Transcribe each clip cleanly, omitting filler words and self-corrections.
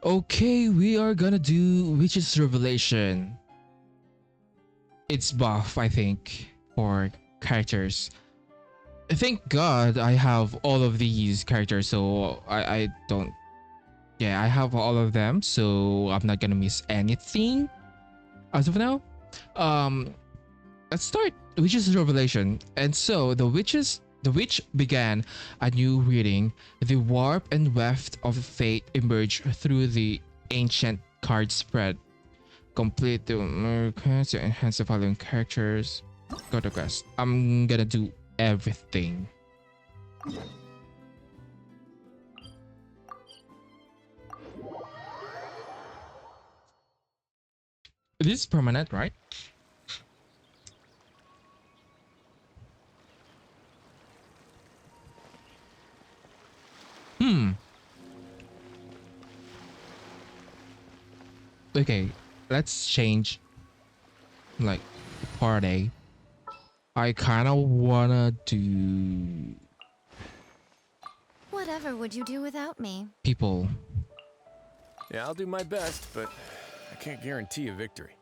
Okay, we are gonna do Witch's Revelation. It's buff, I think, for characters. Thank God I have all of these characters, so I don't. Yeah, I have all of them, so I'm not gonna miss anything as of now. Um, let's start Witch's Revelation. And so the witch began a new reading. The warp and weft of fate emerged through the ancient card spread. Complete the Americans to enhance the following characters. Go to quest. I'm gonna do everything. This is permanent, right? Hmm. Okay, let's change like party. I kind of wanna do Whatever would you do without me? people. Yeah, I'll do my best, but I can't guarantee a victory.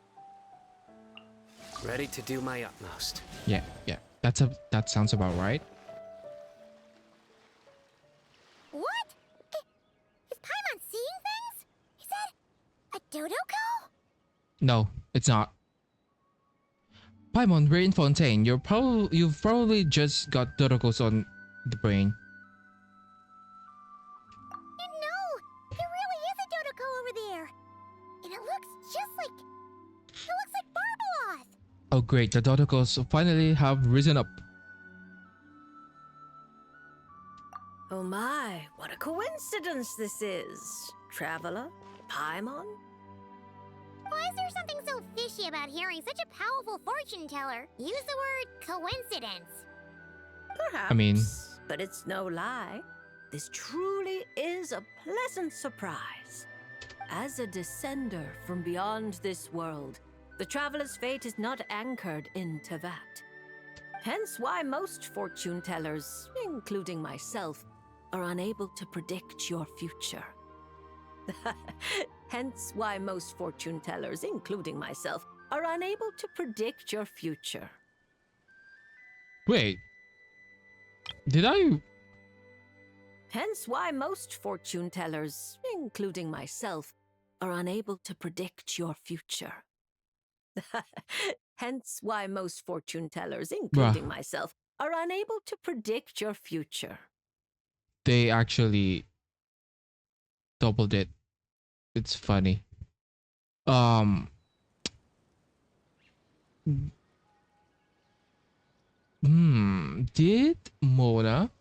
Ready to do my utmost. Yeah. That sounds about right. What? Is Paimon seeing things? He said a Dodoko? No, it's not. Paimon, we're in Fontaine. You've probably just got Dorokos on the brain. You know, there really is a Dodoko over there. And it looks just like... It looks like Barbaloth. Oh great, the Dorokos finally have risen up. Oh my, what a coincidence this is. Traveler? Paimon? Why is there something so fishy about hearing such a powerful fortune teller use the word coincidence? Perhaps. I mean, but it's no lie. This truly is a pleasant surprise. As a descender from beyond this world, the traveler's fate is not anchored in Tevat. Hence why most fortune tellers, including myself, are unable to predict your future. Hence why most fortune tellers, including myself, are unable to predict your future. wait. Did I? Hence why most fortune tellers, including myself, are unable to predict your future. Hence why most fortune tellers, including myself, are unable to predict your future. They actually doubled it. It's funny. Did Mona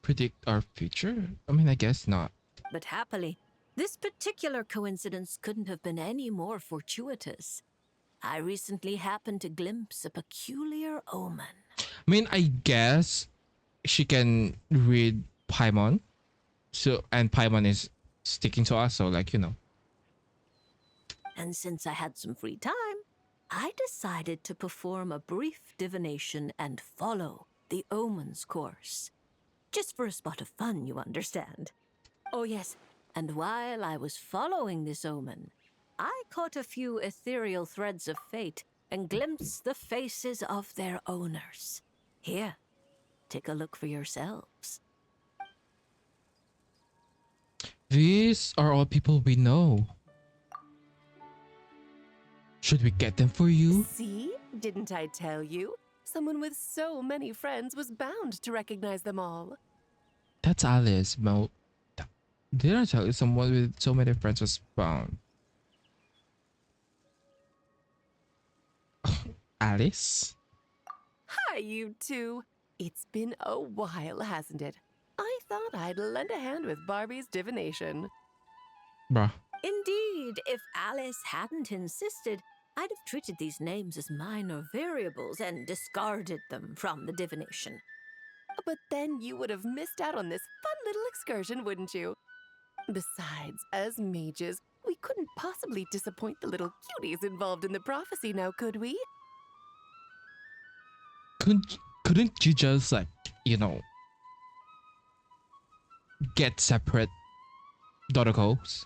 predict our future? I mean, I guess not. But happily, this particular coincidence couldn't have been any more fortuitous. I recently happened to glimpse a peculiar omen. I mean, I guess she can read Paimon. So, and Paimon is sticking to us, so like, you know. And since I had some free time, I decided to perform a brief divination and follow the omen's course. Just for a spot of fun, you understand. Oh yes, and while I was following this omen, I caught a few ethereal threads of fate and glimpsed the faces of their owners. Here, take a look for yourselves. These are all people we know. Should we get them for you? See? Didn't I tell you? Someone with so many friends was bound to recognize them all. That's Alice, Mo. Did I tell you someone with so many friends was found? Alice? Hi, you two. It's been a while, hasn't it? I thought I'd lend a hand with Barbie's divination. Bruh. Indeed, if Alice hadn't insisted, I'd have treated these names as minor variables and discarded them from the divination. But then you would have missed out on this fun little excursion, wouldn't you? Besides, as mages, we couldn't possibly disappoint the little cuties involved in the prophecy now, could we? Couldn't you just like, you know, get separate Dorokos?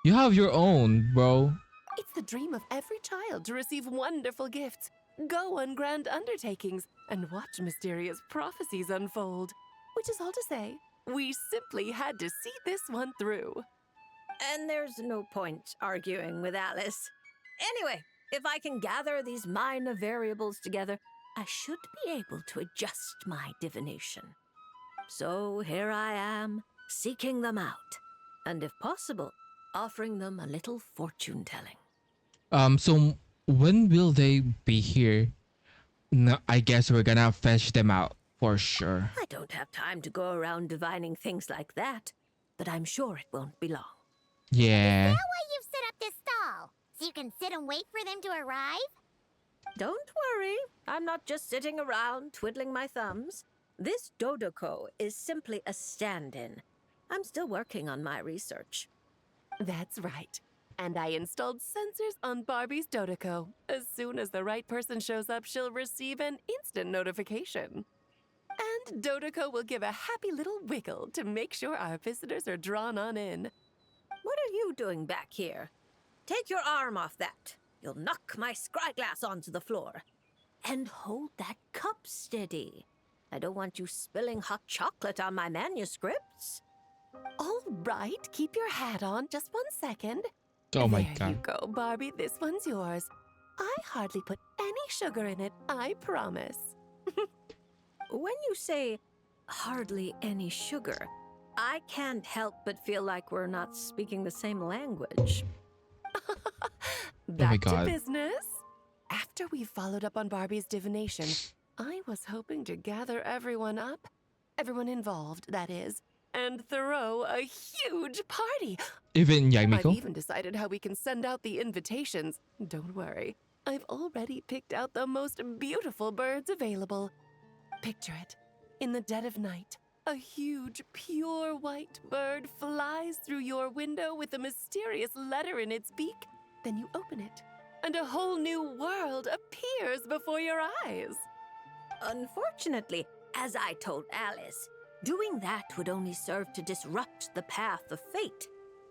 You have your own, bro. It's the dream of every child to receive wonderful gifts, go on grand undertakings, and watch mysterious prophecies unfold. Which is all to say, we simply had to see this one through. And there's no point arguing with Alice. Anyway, if I can gather these minor variables together, I should be able to adjust my divination. So here I am, seeking them out, and if possible, offering them a little fortune telling. So when will they be here? No, I guess we're gonna fetch them out for sure. I don't have time to go around divining things like that, but I'm sure it won't be long. Yeah. Is that why you've set up this stall? So you can sit and wait for them to arrive? Don't worry, I'm not just sitting around twiddling my thumbs. This Dodoko is simply a stand-in. I'm still working on my research. That's right. And I installed sensors on Barbie's Dodoko. As soon as the right person shows up, she'll receive an instant notification. And Dodoko will give a happy little wiggle to make sure our visitors are drawn on in. What are you doing back here? Take your arm off that. You'll knock my scryglass onto the floor. And hold that cup steady. I don't want you spilling hot chocolate on my manuscripts. All right, keep your hat on. Just 1 second. Oh my There you god. go, Barbie. This one's yours. I hardly put any sugar in it, I promise. When you say hardly any sugar, I can't help but feel like we're not speaking the same language. Back God. to business. After we followed up on Barbie's divination, I was hoping to gather everyone up, everyone involved, that is, and throw a huge party. Even I've Yamiko? even decided how we can send out the invitations. Don't worry, I've already picked out the most beautiful birds available. Picture it. In the dead of night, a huge, pure white bird flies through your window with a mysterious letter in its beak. Then you open it, and a whole new world appears before your eyes. Unfortunately, as I told Alice, doing that would only serve to disrupt the path of fate.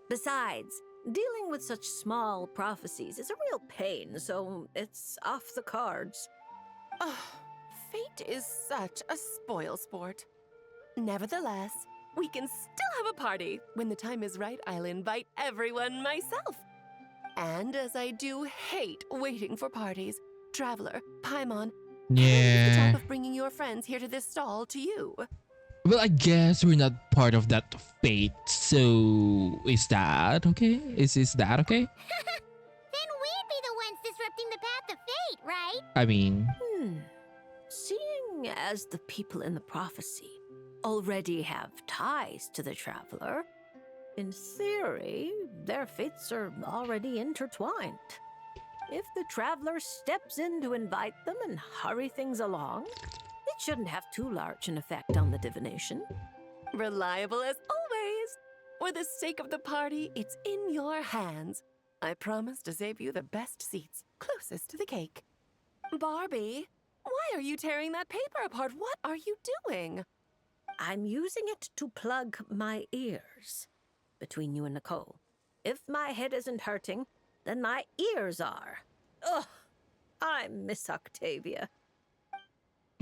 Besides, dealing with such small prophecies is a real pain, so it's off the cards. Oh, fate is such a spoil sport. Nevertheless, we can still have a party. When the time is right, I'll invite everyone myself. And as I do hate waiting for parties, Traveler, Paimon, can I leave the Yeah. job of bringing your friends here to this stall to you? Well, I guess we're not part of that fate. So is that okay? Is that okay? Then we'd be the ones disrupting the path of fate, right? I mean, Seeing as the people in the prophecy already have ties to the Traveler, in theory, their fates are already intertwined. If the Traveler steps in to invite them and hurry things along, it shouldn't have too large an effect on the divination. Reliable as always. For the sake of the party, it's in your hands. I promise to save you the best seats, closest to the cake. Barbie, why are you tearing that paper apart? What are you doing? I'm using it to plug my ears. Between you and Nicole, if my head isn't hurting, then my ears are. Ugh, I miss Octavia.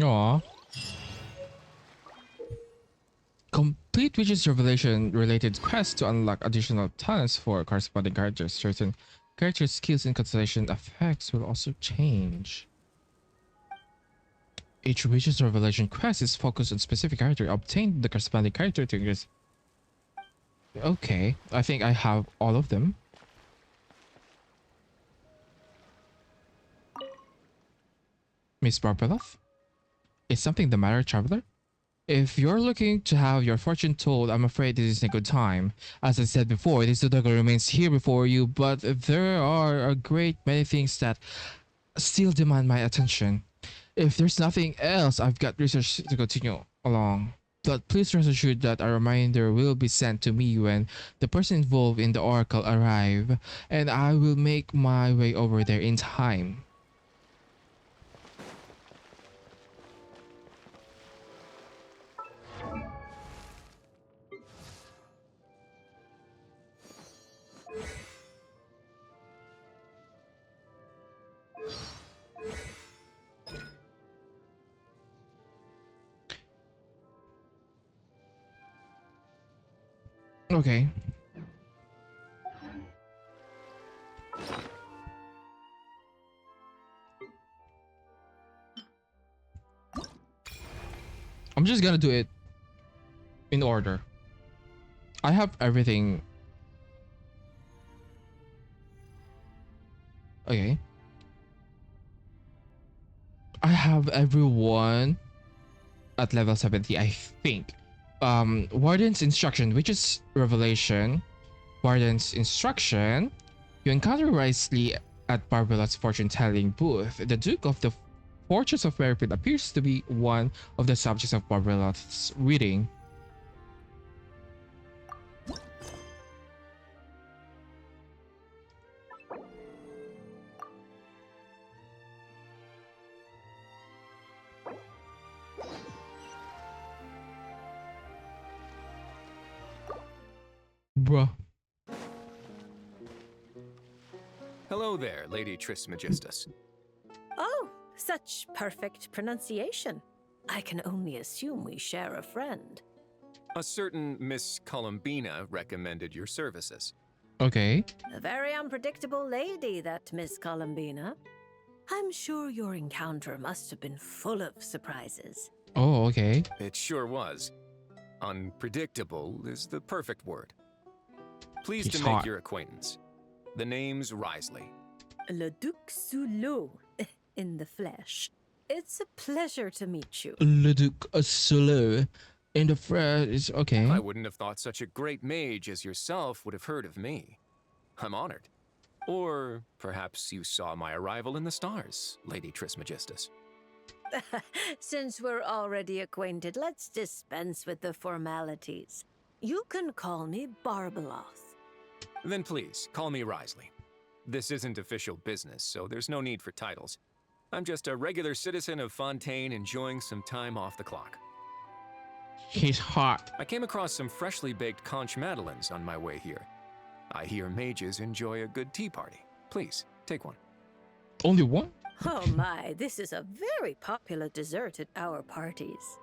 aw. Complete Witch's Revelation related quests to unlock additional talents for corresponding characters. Certain character skills and constellation effects will also change. Each Witch's Revelation quest is focused on specific character. Obtain the corresponding character to increase. Okay, I think I have all of them. Miss Barbeloff? Is something the matter, traveler? If you're looking to have your fortune told, I'm afraid this isn't a good time. As I said before, this Sudoku remains here before you, but there are a great many things that still demand my attention. If there's nothing else, I've got research to continue along. But please rest assured that a reminder will be sent to me when the person involved in the oracle arrive, and I will make my way over there in time. Okay. I'm just gonna do it in order. I have everything. Okay. I have everyone at level 70, I think. Warden's Instruction, which is Revelation. Warden's Instruction. You encounter Risley at Barbelot's fortune-telling booth. The Duke of the Fortress of Merripit appears to be one of the subjects of Barbelot's reading. Bruh. Hello there, Lady Trismegistus. Oh, such perfect pronunciation. I can only assume we share a friend. A certain Miss Columbina recommended your services. Okay. A very unpredictable lady, that Miss Columbina. I'm sure your encounter must have been full of surprises. Oh, okay. It sure was. Unpredictable is the perfect word. Pleased He's to make hot. your acquaintance. The name's Risley. Le Duc Soulot, in the flesh. It's a pleasure to meet you. Le Duc Solo in the fresh is okay. I wouldn't have thought such a great mage as yourself would have heard of me. I'm honored. Or perhaps you saw my arrival in the stars, Lady Trismegistus. Since we're already acquainted, let's dispense with the formalities. You can call me Barbeloth. Then please, call me Risley. This isn't official business, so there's no need for titles. I'm just a regular citizen of Fontaine enjoying some time off the clock. He's hot. I came across some freshly baked conch madeleines on my way here. I hear mages enjoy a good tea party. Please, take one. Only one? Oh my, this is a very popular dessert at our parties.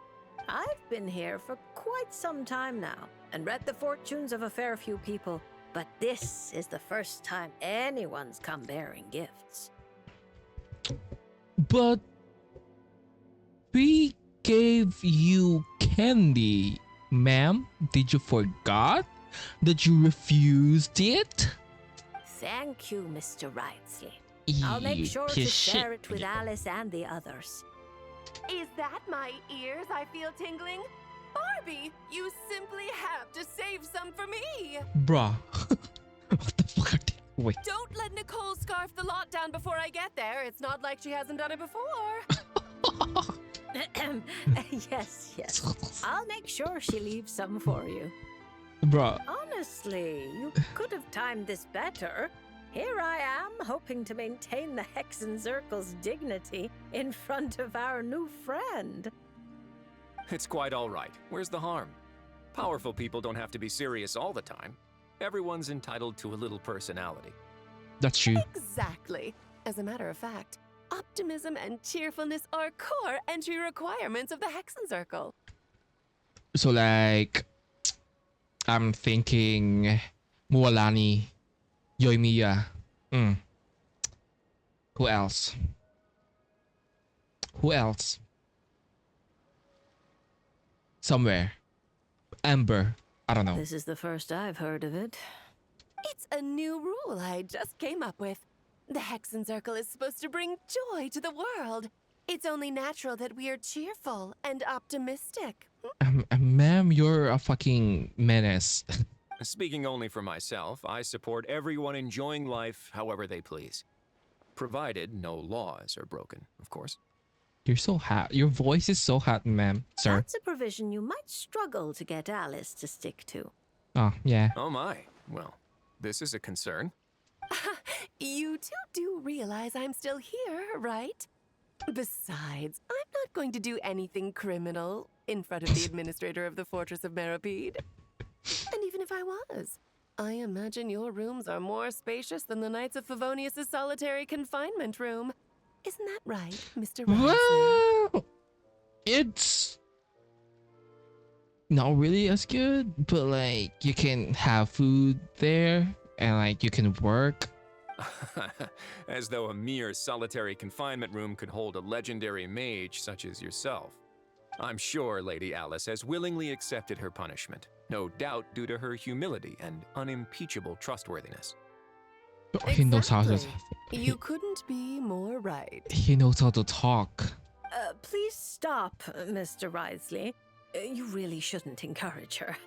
I've been here for quite some time now and read the fortunes of a fair few people, but this is the first time anyone's come bearing gifts. But we gave you candy, ma'am. Did you forgot that you refused it? Thank you, Mr. Risley. I'll make You sure to piece of share shit. it with Alice and the others. Is that my ears I feel tingling? Barbie, you simply have to save some for me! Bruh. What the fuck are they? Wait. Don't let Nicole scarf the lot down before I get there. It's not like she hasn't done it before. Yes. I'll make sure she leaves some for you. Bruh. Honestly, you could have timed this better. Here I am, hoping to maintain the Hexen Circle's dignity in front of our new friend. It's quite all right. Where's the harm? Powerful people don't have to be serious all the time. Everyone's entitled to a little personality. That's true. Exactly. As a matter of fact, optimism and cheerfulness are core entry requirements of the Hexen Circle. So like, I'm thinking Mualani, Yoimiya. Who else? Who else? Somewhere. Amber. I don't know. This is the first I've heard of it. It's a new rule I just came up with. The Hexen Circle is supposed to bring joy to the world. It's only natural that we are cheerful and optimistic. Ma'am, you're a fucking menace. Speaking only for myself, I support everyone enjoying life however they please. Provided no laws are broken, of course. You're so hot. Your voice is so hot, ma'am. Sir. That's a provision you might struggle to get Alice to stick to. Oh, yeah. Oh my. Well, this is a concern. You two do realize I'm still here, right? Besides, I'm not going to do anything criminal in front of the administrator of the Fortress of Merripit. And even if I was, I imagine your rooms are more spacious than the Knights of Favonius' solitary confinement room. Isn't that right, Mr. Risley? Well, it's not really as good, but like you can have food there and like you can work. As though a mere solitary confinement room could hold a legendary mage such as yourself. I'm sure Lady Alice has willingly accepted her punishment, no doubt due to her humility and unimpeachable trustworthiness. He knows how to. Exactly. You couldn't be more right. He knows how to talk. Please stop, Mr. Risley. You really shouldn't encourage her.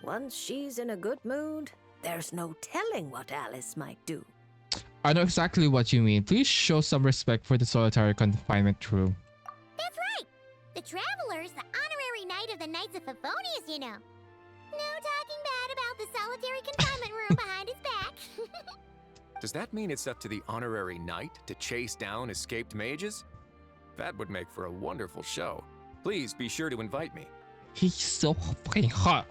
Once she's in a good mood, there's no telling what Alice might do. I know exactly what you mean. Please show some respect for the solitary confinement room. That's right! The Traveler's the honorary knight of the Knights of Favonius, you know. No talking bad about the solitary confinement room behind his back. Does that mean it's up to the honorary knight to chase down escaped mages? That would make for a wonderful show. Please be sure to invite me. He's so fucking hot.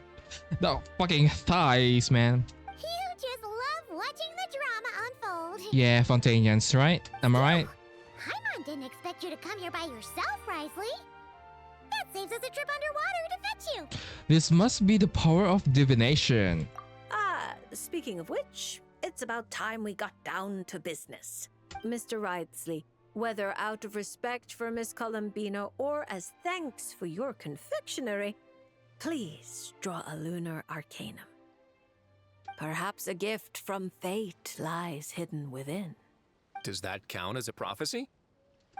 The fucking thighs, man. You just love watching the drama unfold. Yeah, Fontanians, right? Am I right? Paimon didn't expect you to come here by yourself, Risley. That saves us a trip underwater to fetch you. This must be the power of divination. Speaking of which, it's about time we got down to business. Mr. Risley, whether out of respect for Miss Columbina or as thanks for your confectionery, please draw a lunar arcanum. Perhaps a gift from fate lies hidden within. Does that count as a prophecy?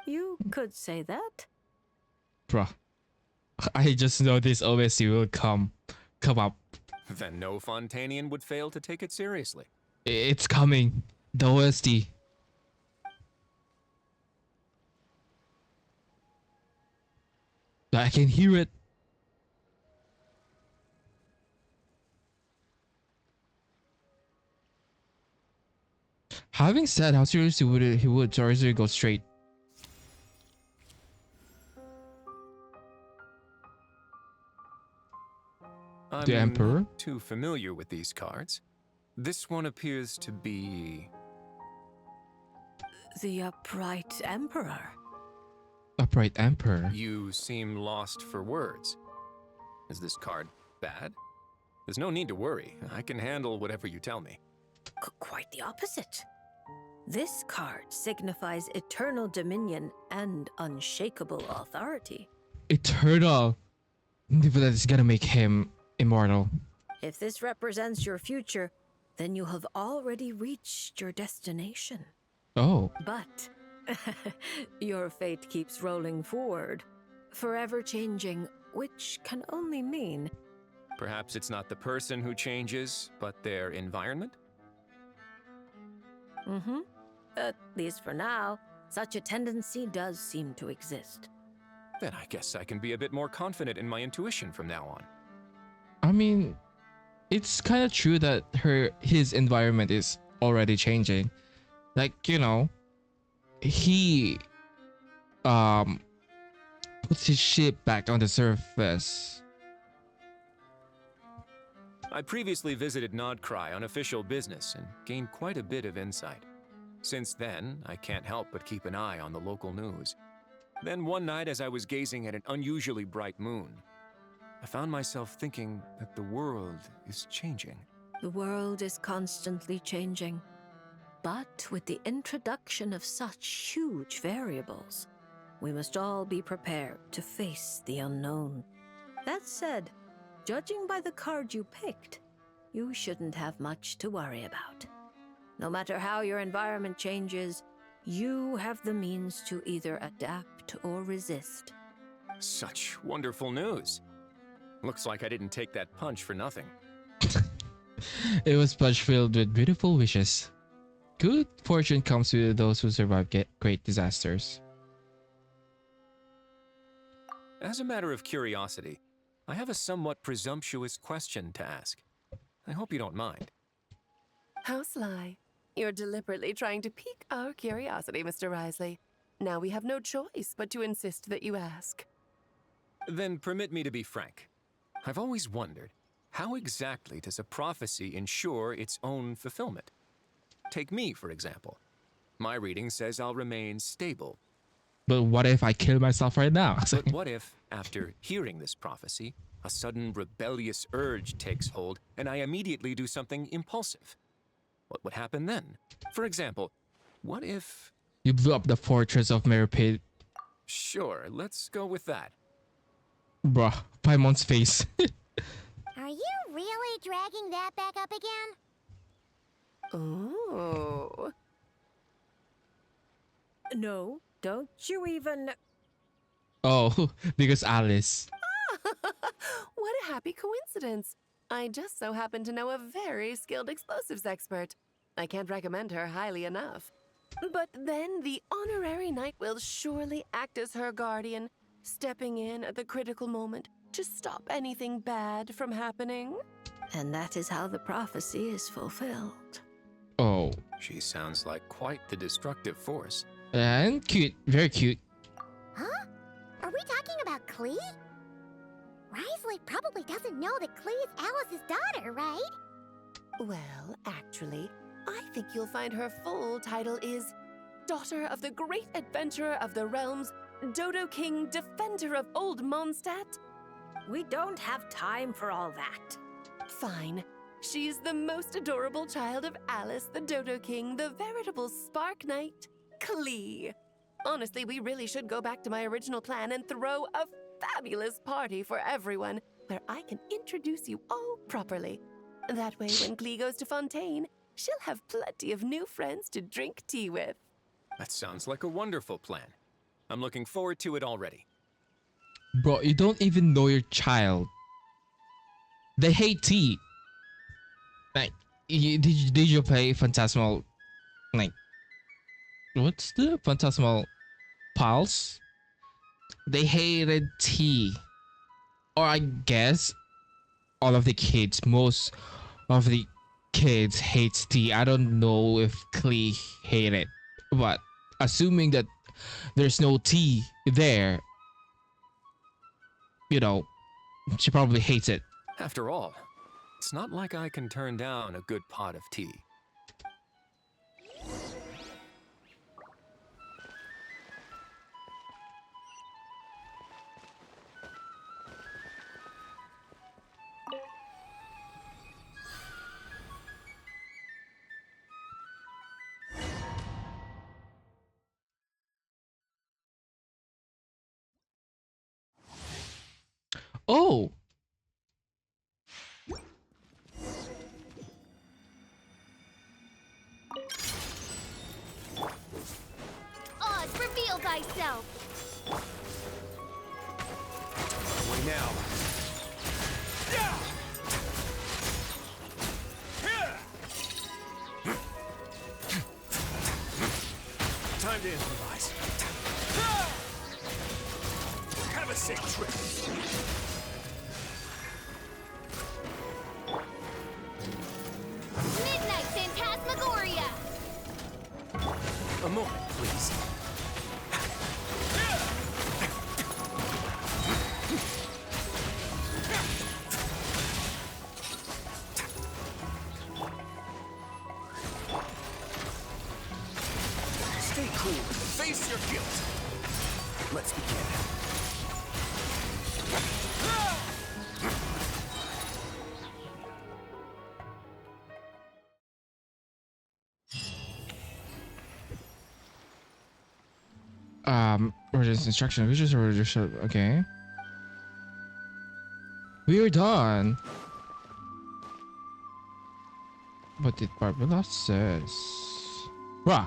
You could say that. Bruh. I just know this OSC will come up. Then no Fontanian would fail to take it seriously. It's coming. The OSD. I can hear it. Having said how seriously would he would seriously go straight? I'm The Emperor? not too familiar with these cards. This one appears to be... The upright emperor. Upright Emperor. You seem lost for words. Is this card bad? There's no need to worry. I can handle whatever you tell me. Quite the opposite. This card signifies eternal dominion and unshakable authority. Eternal. But that's gonna make him immortal. If this represents your future, then you have already reached your destination. Oh. But your fate keeps rolling forward, forever changing, which can only mean Perhaps it's not the person who changes, but their environment? At least for now, such a tendency does seem to exist. Then I guess I can be a bit more confident in my intuition from now on. I mean, it's kind of true that his environment is already changing. Like, you know, he puts his ship back on the surface. I previously visited Nodcry on official business and gained quite a bit of insight. Since then, I can't help but keep an eye on the local news. Then one night, as I was gazing at an unusually bright moon, I found myself thinking that the world is changing. The world is constantly changing. But with the introduction of such huge variables, we must all be prepared to face the unknown. That said, judging by the card you picked, you shouldn't have much to worry about. No matter how your environment changes, you have the means to either adapt or resist. Such wonderful news. Looks like I didn't take that punch for nothing. It was punch filled with beautiful wishes. Good fortune comes to those who survive great disasters. As a matter of curiosity, I have a somewhat presumptuous question to ask. I hope you don't mind. How sly. You're deliberately trying to pique our curiosity, Mr. Risley. Now we have no choice but to insist that you ask. Then permit me to be frank. I've always wondered, how exactly does a prophecy ensure its own fulfillment? Take me, for example. My reading says I'll remain stable. But what if I kill myself right now? But what if, after hearing this prophecy, a sudden rebellious urge takes hold, and I immediately do something impulsive. What would happen then? For example, what if... You blew up the fortress of Meripid. Sure, let's go with that. Bruh, Paimon's face. Are you really dragging that back up again? Oh. No, don't you even. Oh, because Alice. What a happy coincidence. I just so happen to know a very skilled explosives expert. I can't recommend her highly enough. But then the honorary knight will surely act as her guardian, stepping in at the critical moment to stop anything bad from happening. And that is how the prophecy is fulfilled. Oh. She sounds like quite the destructive force. And cute. Very cute. Huh? Are we talking about Klee? Risley probably doesn't know that Klee is Alice's daughter, right? Well, actually, I think you'll find her full title is Daughter of the Great Adventurer of the Realms, Dodo King, Defender of Old Mondstadt. We don't have time for all that. Fine. She's the most adorable child of Alice, the Dodo King, the veritable Spark Knight, Klee. Honestly, we really should go back to my original plan and throw a fabulous party for everyone, where I can introduce you all properly. That way, when Klee goes to Fontaine, she'll have plenty of new friends to drink tea with. That sounds like a wonderful plan. I'm looking forward to it already. Bro, you don't even know your child. They hate tea. Like, did you play Phantasmal? Like, what's the Phantasmal Pulse? They hated tea. Or I guess all of the kids, most of the kids hates tea. I don't know if Klee hate it. But assuming that there's no tea there, you know, she probably hates it. After all, it's not like I can turn down a good pot of tea. Oh, Oz, reveal thyself! Wait now. Time to improvise. Have a safe trip. Midnight Phantasmagoria! A moment, please. Stay cool. Face your guilt. Let's begin. Origins instruction, which is okay. We're done. What did Barbara says? Rah.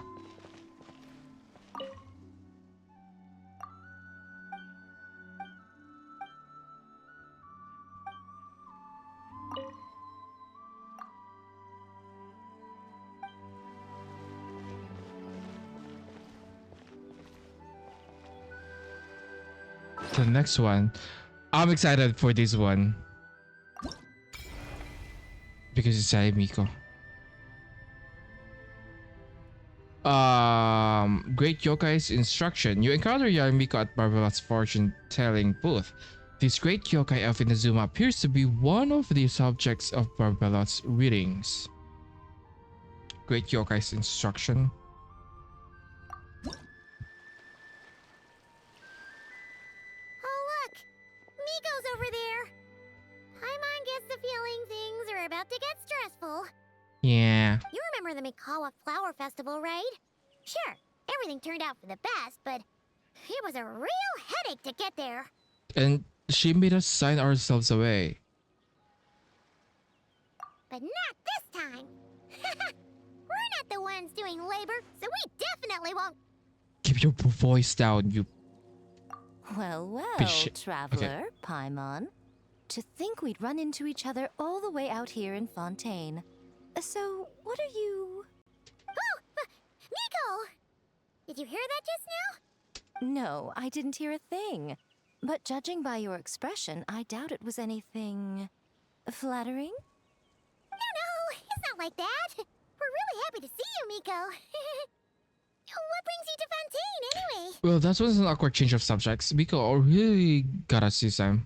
The next one, I'm excited for this one because it's Miko. Great Yokai's instruction. You encounter Yarimiko at Barbara's fortune-telling booth. This great yokai of Inazuma appears to be one of the subjects of Barbara's readings. Great Yokai's instruction. Oh, look! Miko's over there! Yeah. You remember the Mikawa Flower Festival, right? Sure, everything turned out for the best, but it was a real headache to get there. And she made us sign ourselves away. But not this time. We're not the ones doing labor, so we definitely won't. Keep your voice down, you. Well, well, Bitch. traveler, Paimon. To think we'd run into each other all the way out here in Fontaine. So, what are you... Nico! Did you hear that just now? No, I didn't hear a thing. But judging by your expression, I doubt it was anything... flattering? No, it's not like that. We're really happy to see you, Miko. What brings you to Fontaine, anyway? Well, that was an awkward change of subjects. Miko really got us this time.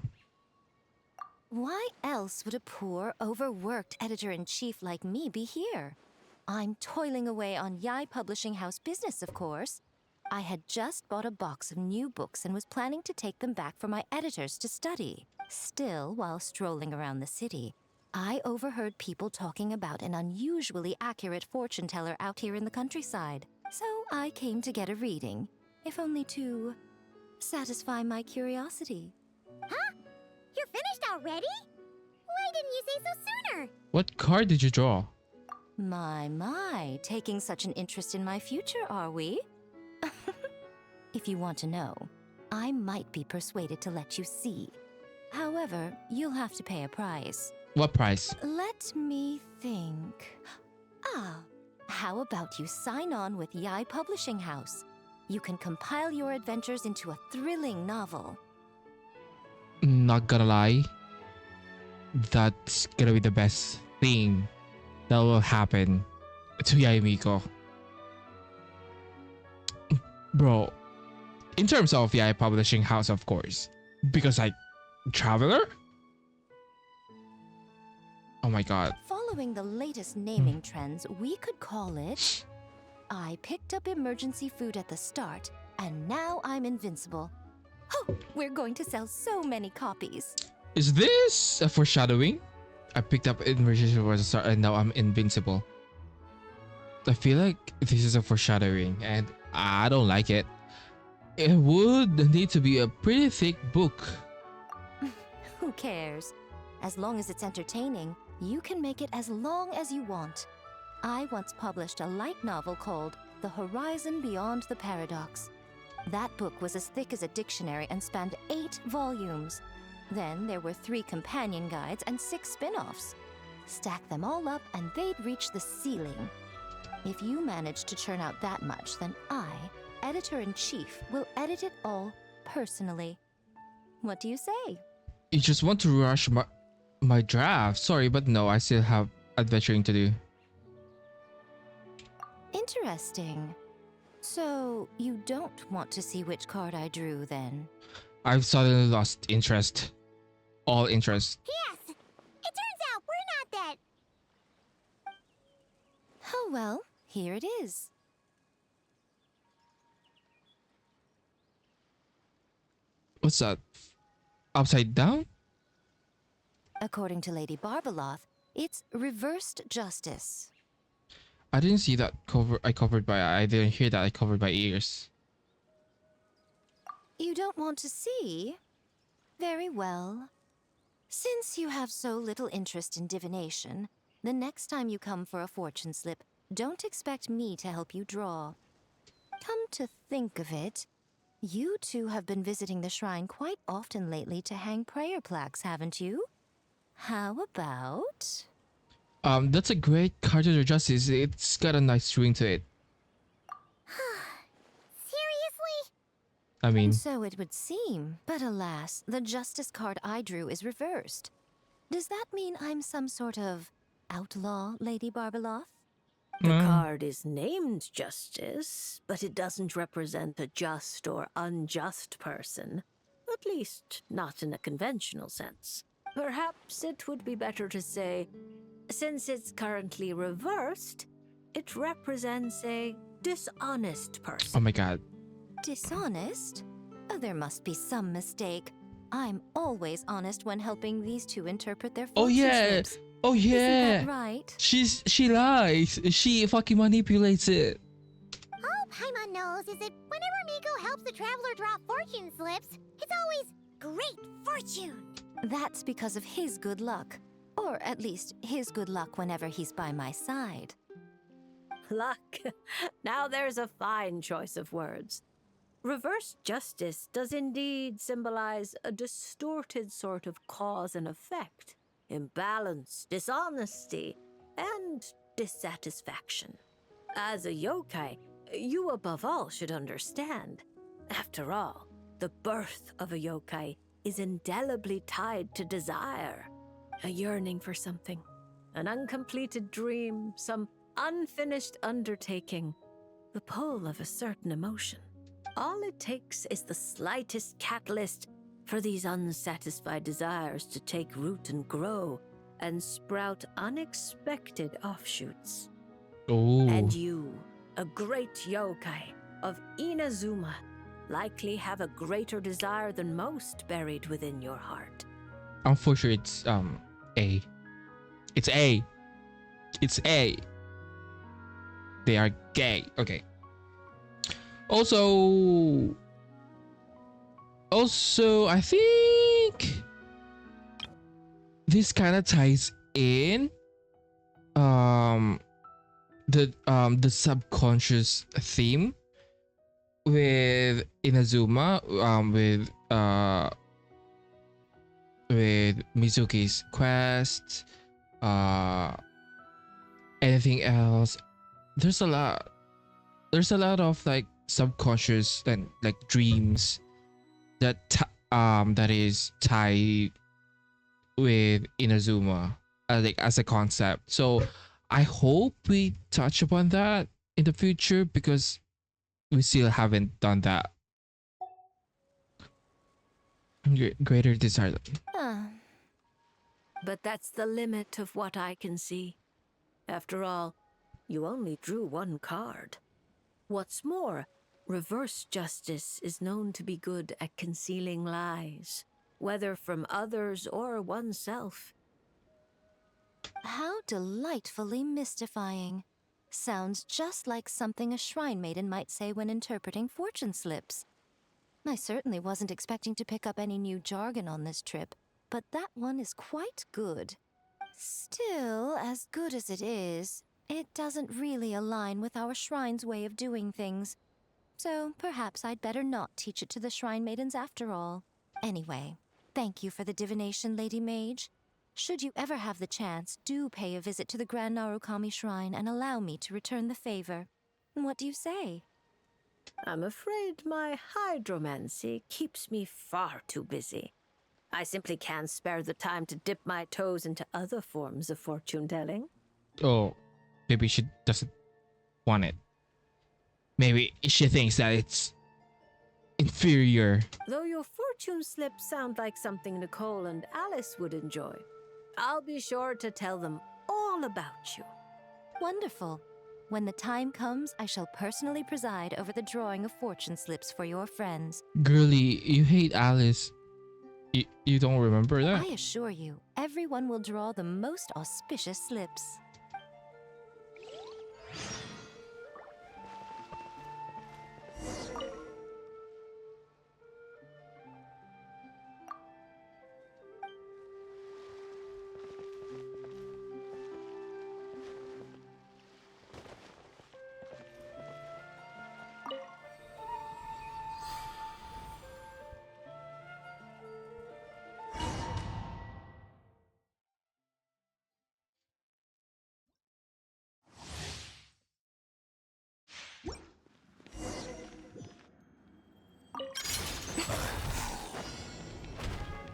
Why else would a poor, overworked editor-in-chief like me be here? I'm toiling away on VIII Publishing House business, of course. I had just bought a box of new books and was planning to take them back for my editors to study. Still, while strolling around the city, I overheard people talking about an unusually accurate fortune teller out here in the countryside. So I came to get a reading, if only to satisfy my curiosity. Huh? You're finished already? Why didn't you say so sooner? What card did you draw? My, taking such an interest in my future, are we? If you want to know, I might be persuaded to let you see. However, you'll have to pay a price. What price? Let me think. How about you sign on with VIII Publishing House? You can compile your adventures into a thrilling novel. Not gonna lie. That's gonna be the best thing that will happen to Yaimiko. Bro, in terms of VIII Publishing House, of course. Because like, Traveler? Oh my god. Following the latest naming trends, we could call it... I picked up emergency food at the start, and now I'm invincible. Oh, we're going to sell so many copies. Is this a foreshadowing? I picked up emergency for the start and now I'm invincible. I feel like this is a foreshadowing and I don't like it. It would need to be a pretty thick book. Who cares? As long as it's entertaining, you can make it as long as you want. I once published a light novel called The Horizon Beyond the Paradox. That book was as thick as a dictionary and spanned 8 volumes. Then there were 3 companion guides and 6 spin-offs. Stack them all up and they'd reach the ceiling. If you manage to churn out that much, then I, editor-in-chief, will edit it all personally. What do you say? You just want to rush my draft. Sorry, but no, I still have adventuring to do. Interesting. So, you don't want to see which card I drew, then? I've suddenly lost interest. All interest. Yes! It turns out we're not that... Oh well, here it is. What's that? Upside down? According to Lady Barbeloth, it's reversed justice. I didn't see that cover. I didn't hear that I covered my ears. You don't want to see? Very well. Since you have so little interest in divination, the next time you come for a fortune slip, don't expect me to help you draw. Come to think of it, you two have been visiting the shrine quite often lately to hang prayer plaques, haven't you? How about... That's a great card to the justice. It's got a nice ring to it. Seriously? I mean, So it would seem, but alas, the justice card I drew is reversed. Does that mean I'm some sort of outlaw, Lady Barbeloth? The card is named Justice, but it doesn't represent a just or unjust person. At least, not in a conventional sense. Perhaps it would be better to say, since it's currently reversed, it represents a dishonest person. oh my god. Dishonest? Oh, there must be some mistake. I'm always honest when helping these two interpret their Oh fortune yeah, slips. Oh Isn't yeah. that right? She lies. She fucking manipulates it. All Paimon knows is that whenever Miko helps the traveler draw fortune slips, it's always great fortune. That's because of his good luck. Or at least his good luck whenever he's by my side. Luck. Now there's a fine choice of words. Reverse justice does indeed symbolize a distorted sort of cause and effect, imbalance, dishonesty, and dissatisfaction. As a yokai, you above all should understand. After all, the birth of a yokai is indelibly tied to desire, a yearning for something, an uncompleted dream, some unfinished undertaking, the pull of a certain emotion. All it takes is the slightest catalyst for these unsatisfied desires to take root and grow and sprout unexpected offshoots. Oh. And you, a great yokai of Inazuma, likely have a greater desire than most buried within your heart. I'm for sure it's A. It's A. It's A. They are gay. Okay. Also, I think this kind of ties in the subconscious theme with Inazuma, with Mizuki's quest, anything else. There's a lot of like subconscious and like dreams that is tied with Inazuma like as a concept. So I hope we touch upon that in the future because we still haven't done that. Greater desire. Huh. But that's the limit of what I can see. After all, you only drew one card. What's more, reverse justice is known to be good at concealing lies, whether from others or oneself. How delightfully mystifying. Sounds just like something a shrine maiden might say when interpreting fortune slips. I certainly wasn't expecting to pick up any new jargon on this trip, but that one is quite good. Still, as good as it is, it doesn't really align with our shrine's way of doing things. So perhaps I'd better not teach it to the shrine maidens after all. Anyway, thank you for the divination, Lady Mage. Should you ever have the chance, do pay a visit to the Grand Narukami Shrine and allow me to return the favor. What do you say? I'm afraid my hydromancy keeps me far too busy. I simply can't spare the time to dip my toes into other forms of fortune-telling. Oh, maybe she doesn't want it. Maybe she thinks that it's inferior. Though your fortune slips sound like something Nicole and Alice would enjoy, I'll be sure to tell them all about you. Wonderful. When the time comes, I shall personally preside over the drawing of fortune slips for your friends. Girly, you hate Alice. You don't remember that? I assure you, everyone will draw the most auspicious slips.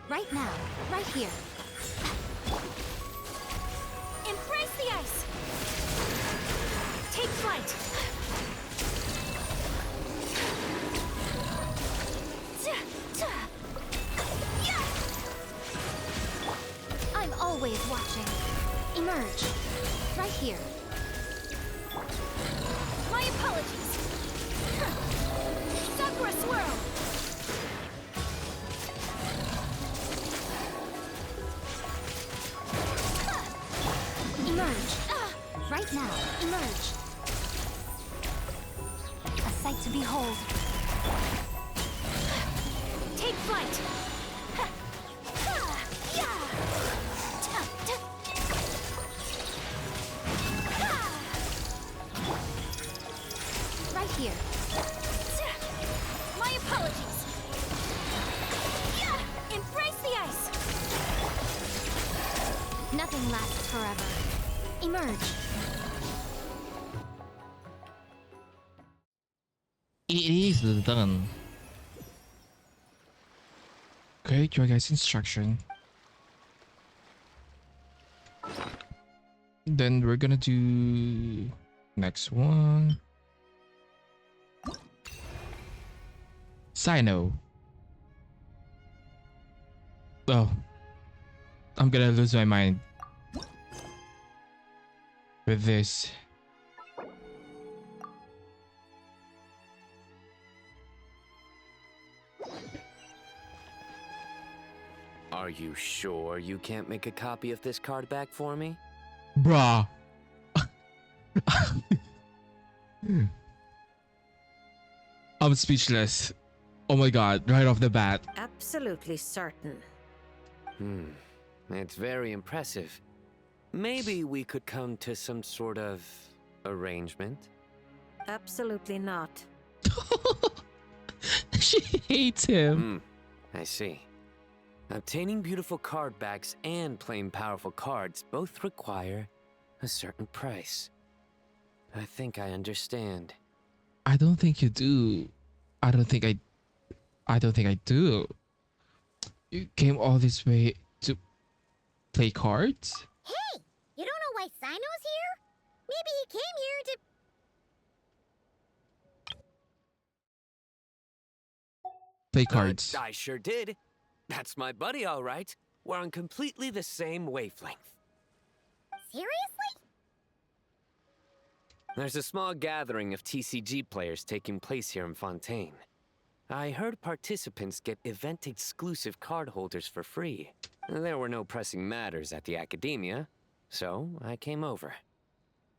Right now, right here. Embrace the ice! Take flight! I'm always watching. Emerge. Right here. My apologies! Sakura swirl! Emerge. A sight to behold. Take flight. Right here. My apologies. Embrace the ice. Nothing lasts forever. Emerge. It is done. Great, your guys' instruction. Then we're gonna do next one. Sino. Oh, I'm gonna lose my mind with this. Are you sure you can't make a copy of this card back for me? Bruh. I'm speechless. Oh my god, right off the bat. Absolutely certain. It's very impressive. Maybe we could come to some sort of arrangement? Absolutely not. She hates him. I see. Obtaining beautiful card backs and playing powerful cards both require a certain price. I think I understand. I don't think you do. I don't think I do. You came all this way to play cards? Hey, you don't know why Sino's here? Maybe he came here to... Play cards. I sure did. That's my buddy, all right. We're on completely the same wavelength. Seriously? There's a small gathering of TCG players taking place here in Fontaine. I heard participants get event-exclusive card holders for free. There were no pressing matters at the academia, so I came over.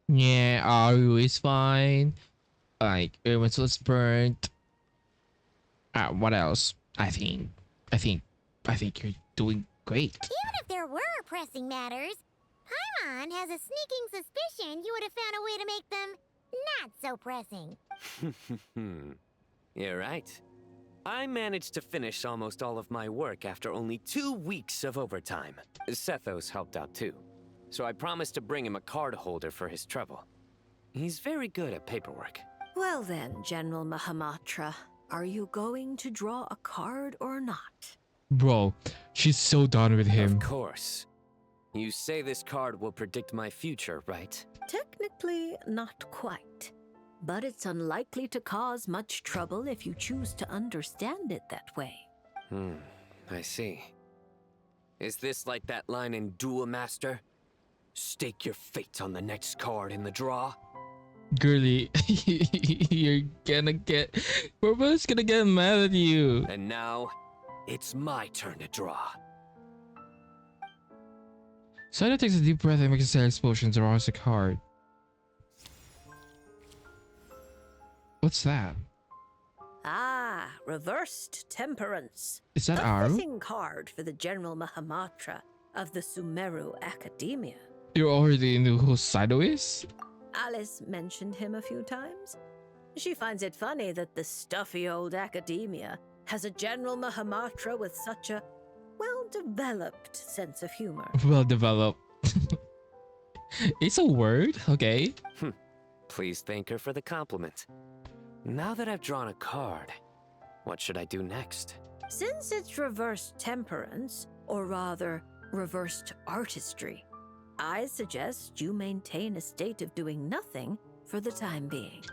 Yeah, Aru is fine. Like, everyone's was burnt. What else? I think you're doing great. Even if there were pressing matters, Paimon has a sneaking suspicion you would have found a way to make them not so pressing. You're right. I managed to finish almost all of my work after only 2 weeks of overtime. Sethos helped out too, so I promised to bring him a card holder for his trouble. He's very good at paperwork. Well then, General Mahamatra, are you going to draw a card or not? Bro, she's so done with him. Of course. You say this card will predict my future, right? Technically, not quite. But it's unlikely to cause much trouble if you choose to understand it that way. I see. Is this like that line in Duel Master? Stake your fate on the next card in the draw? Girly, we're both gonna get mad at you. And now, it's my turn to draw. Sino takes a deep breath and makes a sad explosion to draws a card. What's that? Ah, reversed temperance. Is that A Aru? fitting card for the General Mahamatra of the Sumeru Academia. You already knew who Sino is? Alice mentioned him a few times. She finds it funny that the stuffy old academia has a General Mahamatra with such a well-developed sense of humor. Well developed. It's a word, okay? Please thank her for the compliment. Now that I've drawn a card, what should I do next? Since it's reversed temperance, or rather, reversed artistry, I suggest you maintain a state of doing nothing for the time being.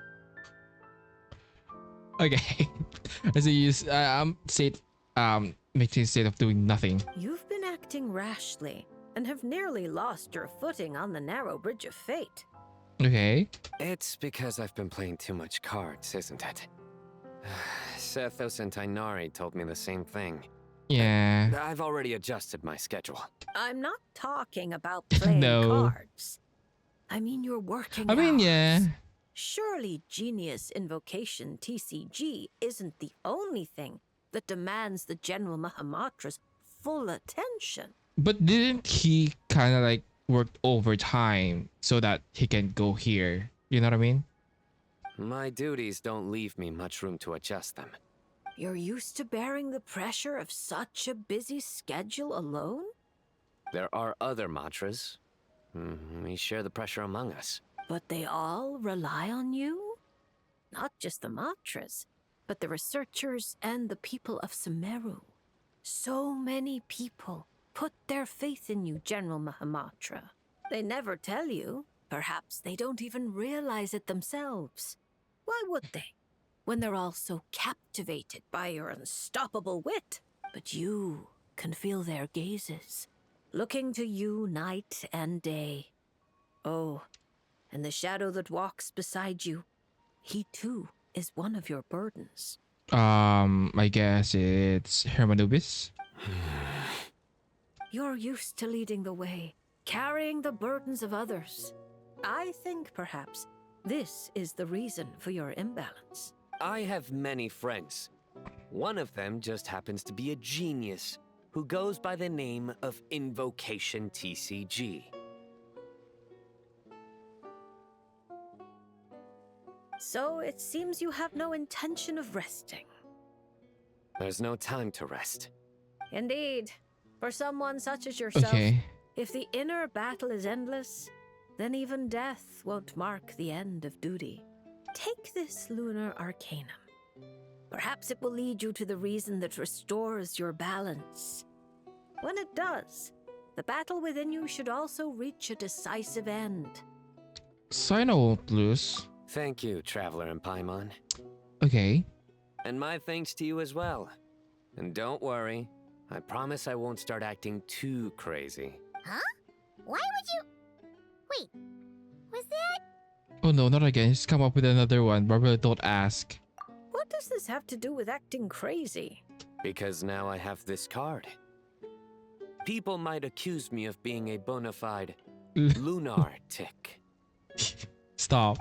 Okay. As I use maintain a state of doing nothing. You've been acting rashly and have nearly lost your footing on the narrow bridge of fate. Okay. It's because I've been playing too much cards, isn't it? Sethos and Tainari told me the same thing. Yeah. I've already adjusted my schedule. I'm not talking about playing No. cards. I mean, you're working I mean, hours. yeah. Surely Genius Invocation TCG isn't the only thing that demands the General Mahamatra's full attention. But didn't he kind of like work overtime so that he can go here? You know what I mean? My duties don't leave me much room to adjust them. You're used to bearing the pressure of such a busy schedule alone? There are other Matras. We share the pressure among us. But they all rely on you? Not just the Matras, but the researchers and the people of Sumeru. So many people put their faith in you, General Mahamatra. They never tell you. Perhaps they don't even realize it themselves. Why would they? When they're all so captivated by your unstoppable wit. But you can feel their gazes, looking to you night and day. Oh, and the shadow that walks beside you, he too is one of your burdens. I guess it's Hermanubis. You're used to leading the way, carrying the burdens of others. I think perhaps this is the reason for your imbalance. I have many friends. One of them just happens to be a genius who goes by the name of Invocation TCG. So it seems you have no intention of resting. There's no time to rest. Indeed. For someone such as yourself, Okay. if the inner battle is endless, then even death won't mark the end of duty. Take this lunar arcanum. Perhaps it will lead you to the reason that restores your balance. When it does, the battle within you should also reach a decisive end. Sino won't lose. Thank you, Traveler and Paimon. Okay. And my thanks to you as well. And don't worry, I promise I won't start acting too crazy. Huh? Why would you... Wait, was that... Oh no, not again. Just come up with another one. Barbara, don't ask. What does this have to do with acting crazy? Because now I have this card. People might accuse me of being a bona fide lunatic. Stop.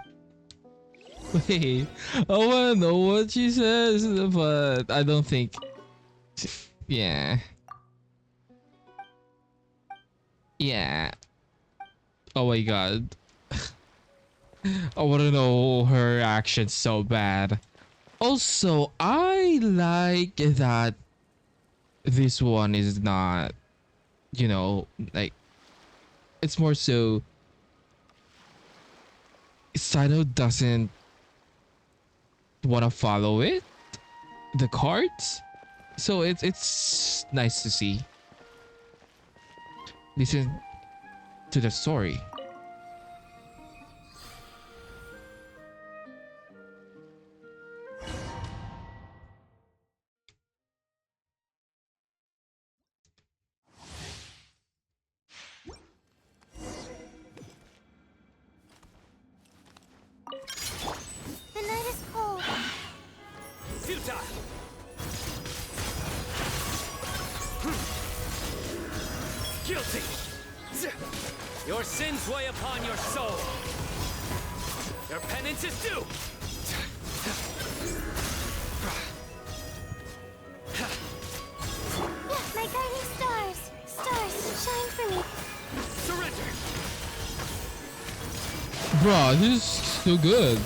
Wait, I wanna know what she says, but I don't think. Yeah. Yeah. Oh my god. I wanna know her reaction so bad. Also, I like that this one is not, you know, like, it's more so Sino doesn't want to follow it, the cards, so it's nice to see. Listen to the story. The night is cold. Futile! Guilty! Your sins weigh upon your soul. Your penance is due! My guiding stars. Stars, shine for me. Surrender! Bro, this is so good.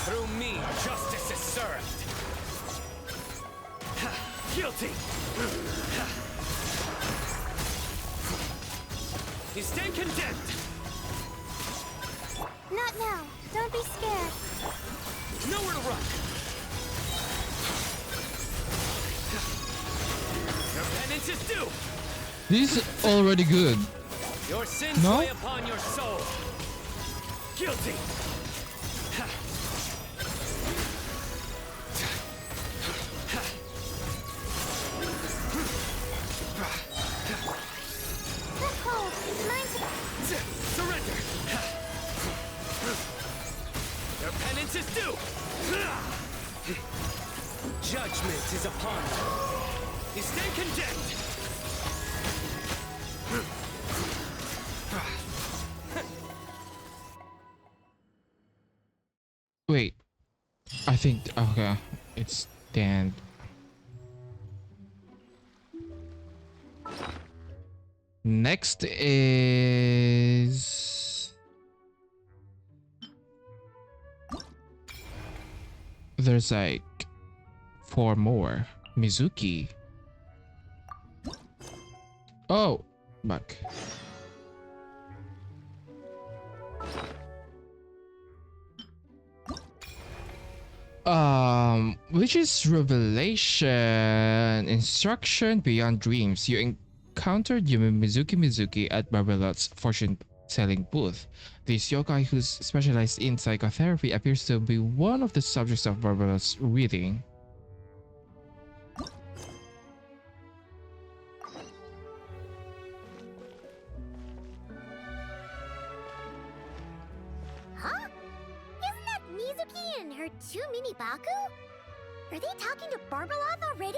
Through me, justice is served. Guilty! You stand condemned! Not now. Don't be scared. Nowhere to run! Your penance is due! This is already good. Your sins No? weigh upon your soul! Guilty! Not cold. Mine's... Surrender! Your penance is due! Judgment is upon you! You stand condemned! Wait, I think okay, it's Dan. Next is there's like four more. Mizuki. Oh, back. Which is revelation instruction beyond dreams. You encountered Mizuki at Barbelot's fortune selling booth. This yokai, who's specialized in psychotherapy, appears to be one of the subjects of Barbelot's reading. Huh? Isn't that Mizuki and her two mini Baku? Are they talking to Barbeloth already?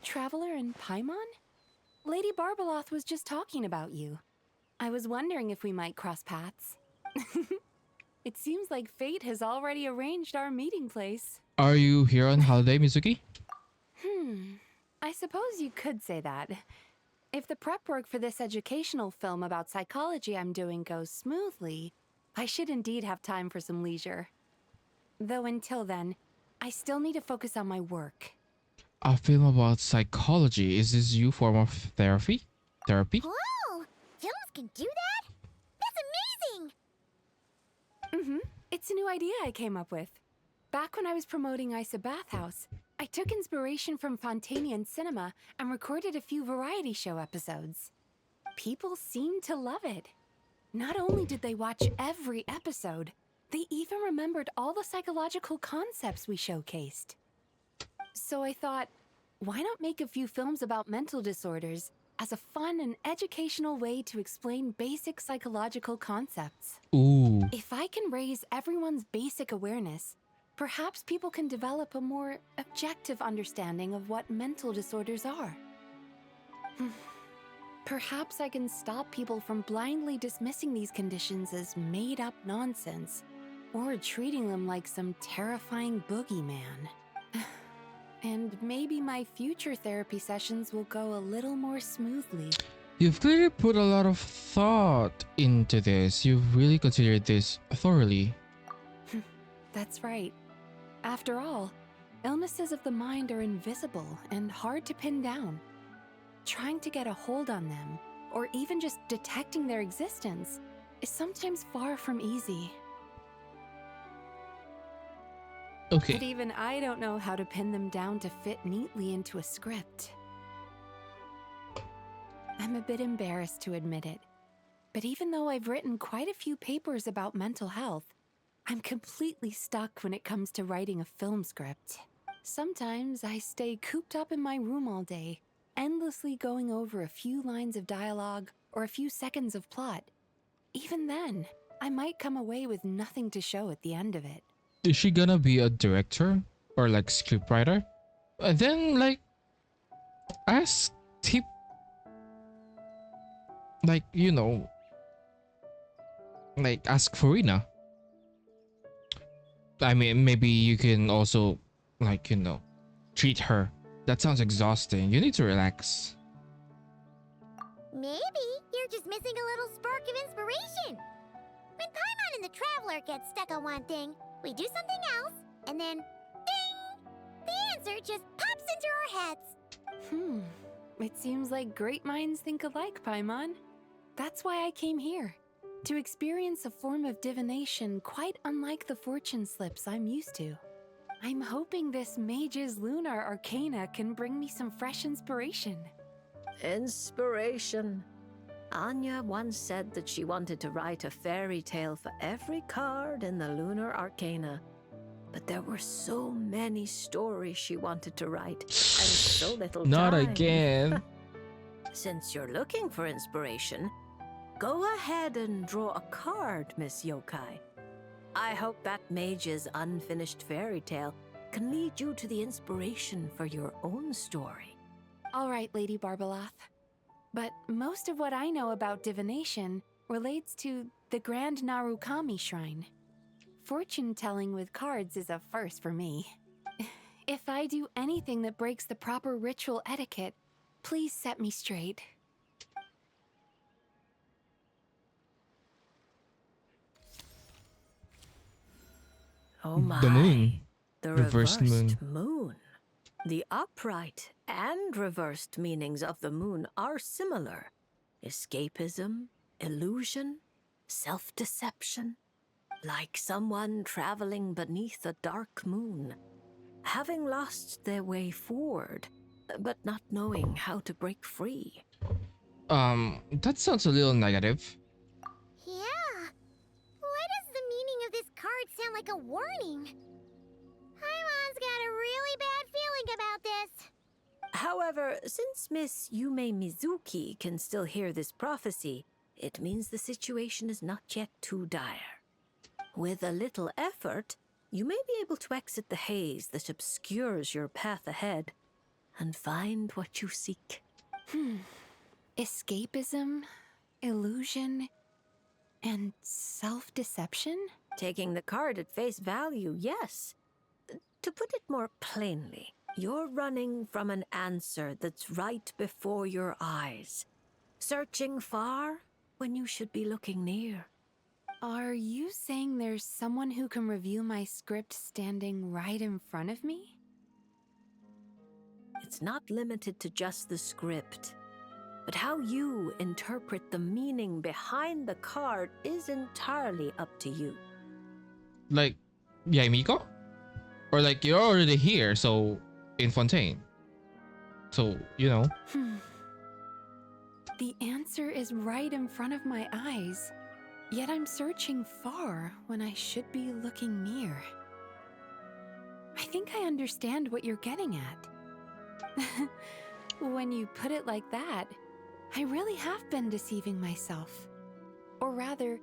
Traveler and Paimon? Lady Barbeloth was just talking about you. I was wondering if we might cross paths. It seems like fate has already arranged our meeting place. Are you here on holiday, Mizuki? I suppose you could say that. If the prep work for this educational film about psychology I'm doing goes smoothly, I should indeed have time for some leisure. Though until then, I still need to focus on my work. A film about psychology. Is this your form of therapy? Whoa! Films can do that? That's amazing! It's a new idea I came up with. Back when I was promoting Isa Bathhouse, I took inspiration from Fontanian cinema and recorded a few variety show episodes. People seemed to love it. Not only did they watch every episode, they even remembered all the psychological concepts we showcased. So I thought, why not make a few films about mental disorders as a fun and educational way to explain basic psychological concepts? Ooh. If I can raise everyone's basic awareness, perhaps people can develop a more objective understanding of what mental disorders are. Perhaps I can stop people from blindly dismissing these conditions as made-up nonsense, or treating them like some terrifying boogeyman. And maybe my future therapy sessions will go a little more smoothly. You've clearly put a lot of thought into this. You've really considered this thoroughly. That's right. After all, illnesses of the mind are invisible and hard to pin down. Trying to get a hold on them, or even just detecting their existence, is sometimes far from easy. Okay. But even I don't know how to pin them down to fit neatly into a script. I'm a bit embarrassed to admit it, but even though I've written quite a few papers about mental health, I'm completely stuck when it comes to writing a film script. Sometimes I stay cooped up in my room all day, endlessly going over a few lines of dialogue or a few seconds of plot. Even then, I might come away with nothing to show at the end of it. Is she gonna be a director or like scriptwriter? And then like ask tip, like like ask Farina. I mean, maybe you can also like treat her. That sounds exhausting. You need to relax. Maybe you're just missing a little spark of inspiration. When Paimon and the Traveler get stuck on one thing, we do something else, and then, ding! The answer just pops into our heads. It seems like great minds think alike, Paimon. That's why I came here. To experience a form of divination quite unlike the fortune slips I'm used to. I'm hoping this mage's lunar arcana can bring me some fresh inspiration. Inspiration. Anya once said that she wanted to write a fairy tale for every card in the lunar arcana. But there were so many stories she wanted to write, and so little time. Not again. Since you're looking for inspiration, go ahead and draw a card, Miss Yokai. I hope that mage's unfinished fairy tale can lead you to the inspiration for your own story. All right, Lady Barbeloth. but most of what I know about divination relates to the Grand Narukami Shrine. Fortune telling with cards is a first for me. If I do anything that breaks the proper ritual etiquette, please set me straight. Oh The my. moon. The Reversed reversed moon. moon. The upright and reversed meanings of the moon are similar. Escapism, illusion, self-deception. Like someone traveling beneath a dark moon, having lost their way forward, but not knowing how to break free. That sounds a little negative. Yeah. Why does the meaning of this card sound like a warning? Paimon's got a really bad feeling about this. However, since Miss Yume Mizuki can still hear this prophecy, it means the situation is not yet too dire. With a little effort, you may be able to exit the haze that obscures your path ahead and find what you seek. Escapism, illusion, and self-deception? Taking the card at face value, yes. To put it more plainly, you're running from an answer that's right before your eyes, searching far when you should be looking near. Are you saying there's someone who can review my script standing right in front of me? It's not limited to just the script, but how you interpret the meaning behind the card is entirely up to you. Like, Yaimiko? Or like, you're already here, so in Fontaine. So, you know. The answer is right in front of my eyes, yet I'm searching far when I should be looking near. I think I understand what you're getting at. When you put it like that, I really have been deceiving myself. Or rather,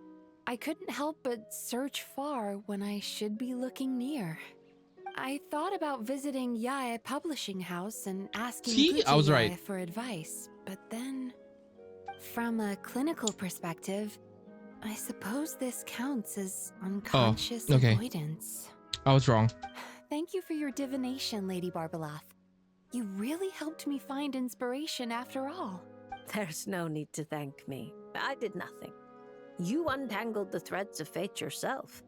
I couldn't help but search far when I should be looking near. I thought about visiting Yae Publishing House and asking See? I was right. Yae for advice, but then, from a clinical perspective, I suppose this counts as unconscious okay. avoidance. I was wrong. Thank you for your divination, Lady Barbalath. You really helped me find inspiration after all. There's no need to thank me. I did nothing. You untangled the threads of fate yourself.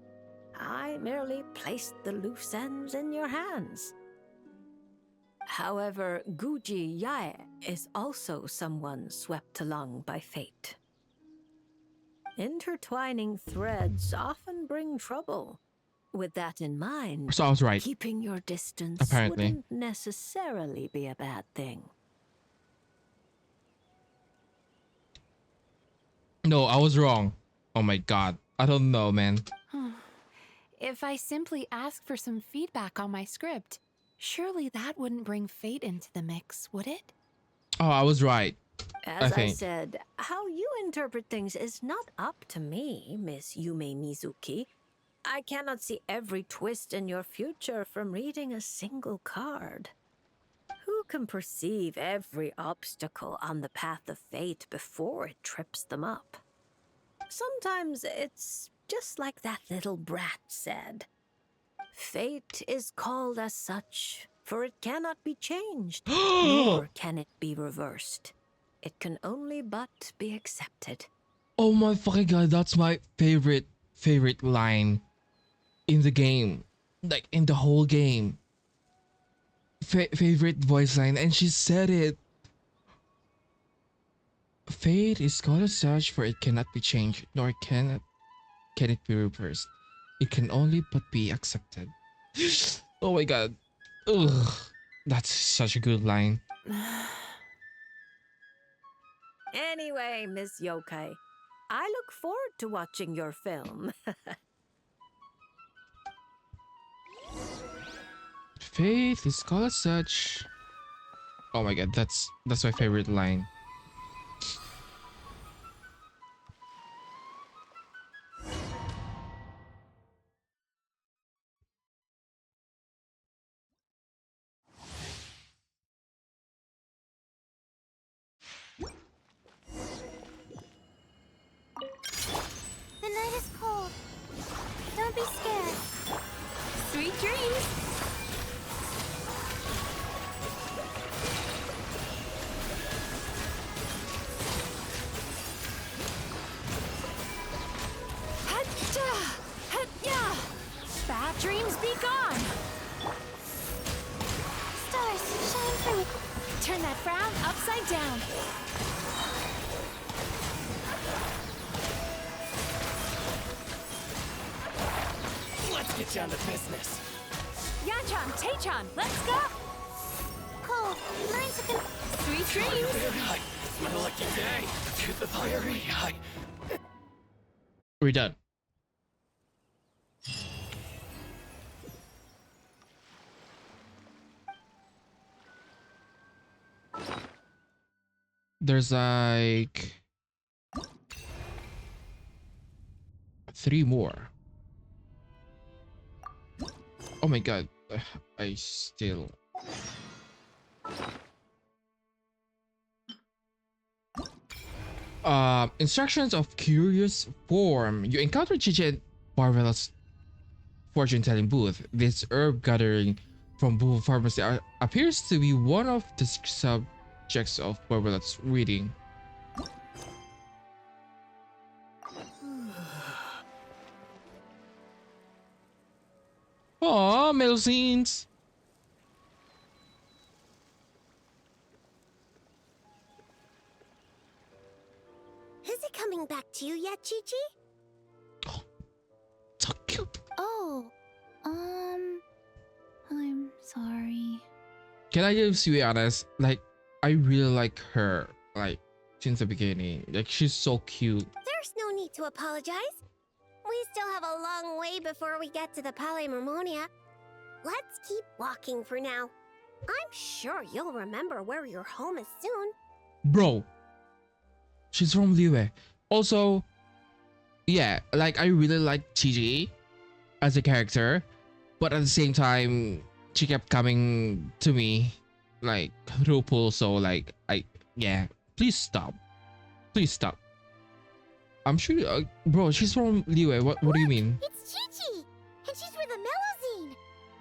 I merely placed the loose ends in your hands. However, Guji Yae is also someone swept along by fate. Intertwining threads often bring trouble. With that in mind, So I was right. keeping your distance Apparently. wouldn't necessarily be a bad thing. No, I was wrong. Oh my god. I don't know, man. If I simply asked for some feedback on my script, surely that wouldn't bring fate into the mix, would it? Oh, I was right. As I think. said, how you interpret things is not up to me, Miss Yume Mizuki. I cannot see every twist in your future from reading a single card. Who can perceive every obstacle on the path of fate before it trips them up? Sometimes it's just like that little brat said. Fate is called as such, for it cannot be changed, nor can it be reversed. It can only but be accepted. Oh my fucking god, that's my favorite line in the game. Like in the whole game. Favorite voice line, and she said it. Fate is called as such, for it cannot be changed, nor can it be reversed. It can only but be accepted. Oh my god. Ugh. That's such a good line. Anyway, Miss Yokai, I look forward to watching your film. Faith is called as such. Oh my god, that's my favorite line. get down to business. Yanchan, Taechan, let's go! Cole, learn to Sweet dreams! Very high. It's my lucky day. To the very high. We're done. There's like 3 more. Oh my god. I still. Instructions of curious form. You encounter Chichi at Marvelous fortune telling booth. This herb gathering from Boo Pharmacy appears to be one of the subjects of Marvelous reading. Aww, middle scenes. Is it coming back to you yet, Chi-Chi? So cute. Oh, I'm sorry. Can I just be honest? Like, I really like her. Like, since the beginning. Like, she's so cute. There's no need to apologize. We still have a long way before we get to the Palais Mermonia. Let's keep walking for now. I'm sure you'll remember where your home is soon. Bro, she's from Liyue. Also, yeah, like I really like Chi as a character, but at the same time, she kept coming to me like through pull. So like, please stop, please stop. I'm sure, bro, she's from Liyue. What do you mean? It's Chi-Chi, and she's with the Mellozine.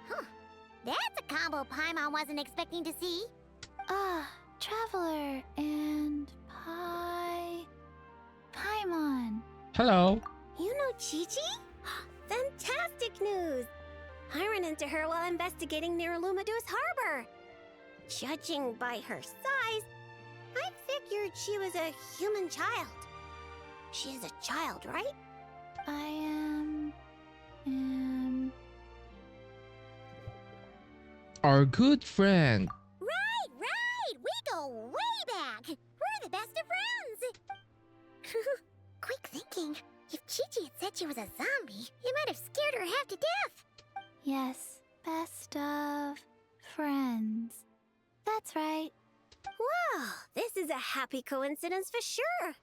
Huh, that's a combo Paimon wasn't expecting to see. Traveler and Paimon. Hello. You know Chi-Chi? Fantastic news! I ran into her while investigating near Lumidu's harbor. Judging by her size, I figured she was a human child. She is a child, right? I am... Our good friend. Right! We go way back! We're the best of friends! Quick thinking. If Chi-Chi had said she was a zombie, you might have scared her half to death. Yes, best of friends. That's right. Wow, this is a happy coincidence for sure.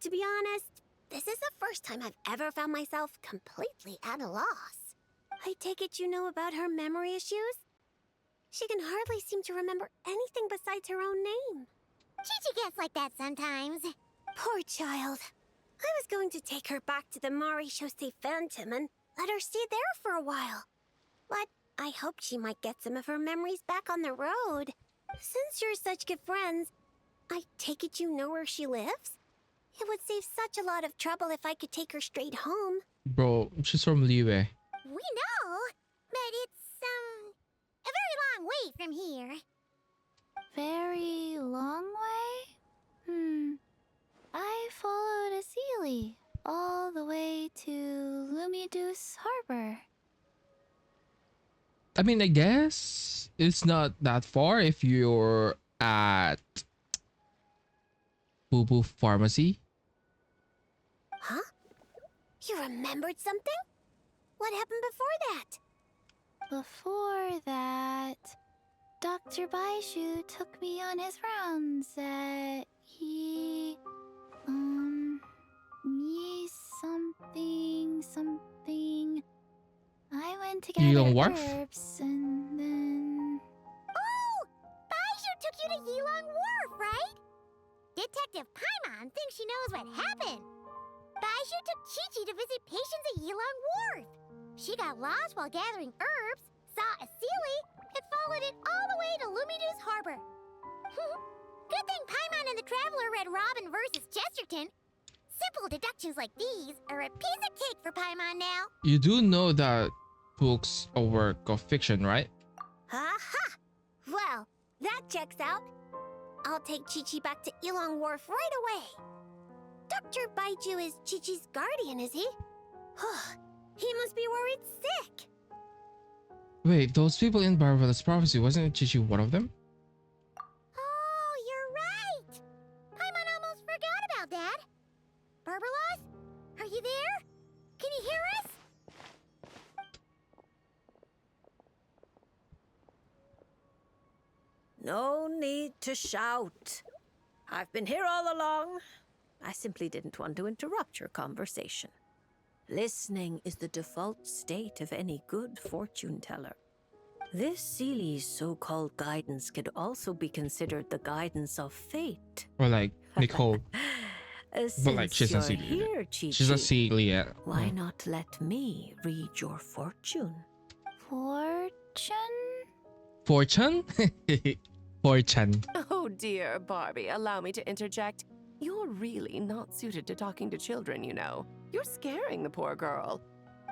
To be honest, this is the first time I've ever found myself completely at a loss. I take it you know about her memory issues? She can hardly seem to remember anything besides her own name. Chi-Chi gets like that sometimes. Poor child. I was going to take her back to the Maréchaussée Phantom and let her stay there for a while. But I hoped she might get some of her memories back on the road. Since you're such good friends, I take it you know where she lives? It would save such a lot of trouble if I could take her straight home. Bro, she's from Liyue. We know, but it's, a very long way from here. Very long way? I followed a Sealy all the way to Lumidu's harbor. I mean, I guess it's not that far if you're at Boo Boo Pharmacy. Huh? You remembered something? What happened before that? Before that, Dr. Baishu took me on his rounds at something. I went to Yilong gather Wharf? herbs and then... Oh! Baishu took you to Yilong Wharf, right? Detective Paimon thinks she knows what happened. Baishu took Chi-Chi to visit patients at Yilong Wharf. She got lost while gathering herbs, saw a Sealy, and followed it all the way to Lumidu's harbor. Good thing Paimon and the Traveler read Robin versus Chesterton. Simple deductions like these are a piece of cake for Paimon now. You do know that book's a work of fiction, right? Aha! Well, that checks out. I'll take Chi-Chi back to Yilong Wharf right away. Dr. Baiju is Chi-Chi's guardian, is he? He must be worried sick. Wait, those people in Barbella's prophecy, wasn't Chichi one of them? Oh, you're right. Paimon almost forgot about that. Barbelos, are you there? Can you hear us? No need to shout. I've been here all along. I simply didn't want to interrupt your conversation. Listening is the default state of any good fortune teller. This Seeley's so-called guidance could also be considered the guidance of fate. Or like Nicole. But like she's not Since you're Sealy yet. here, Chi-Chi, She's not Sealy yet. why not let me read your fortune? Fortune? Fortune? Fortune. Oh dear, Barbie, allow me to interject. You're really not suited to talking to children, you know. You're scaring the poor girl.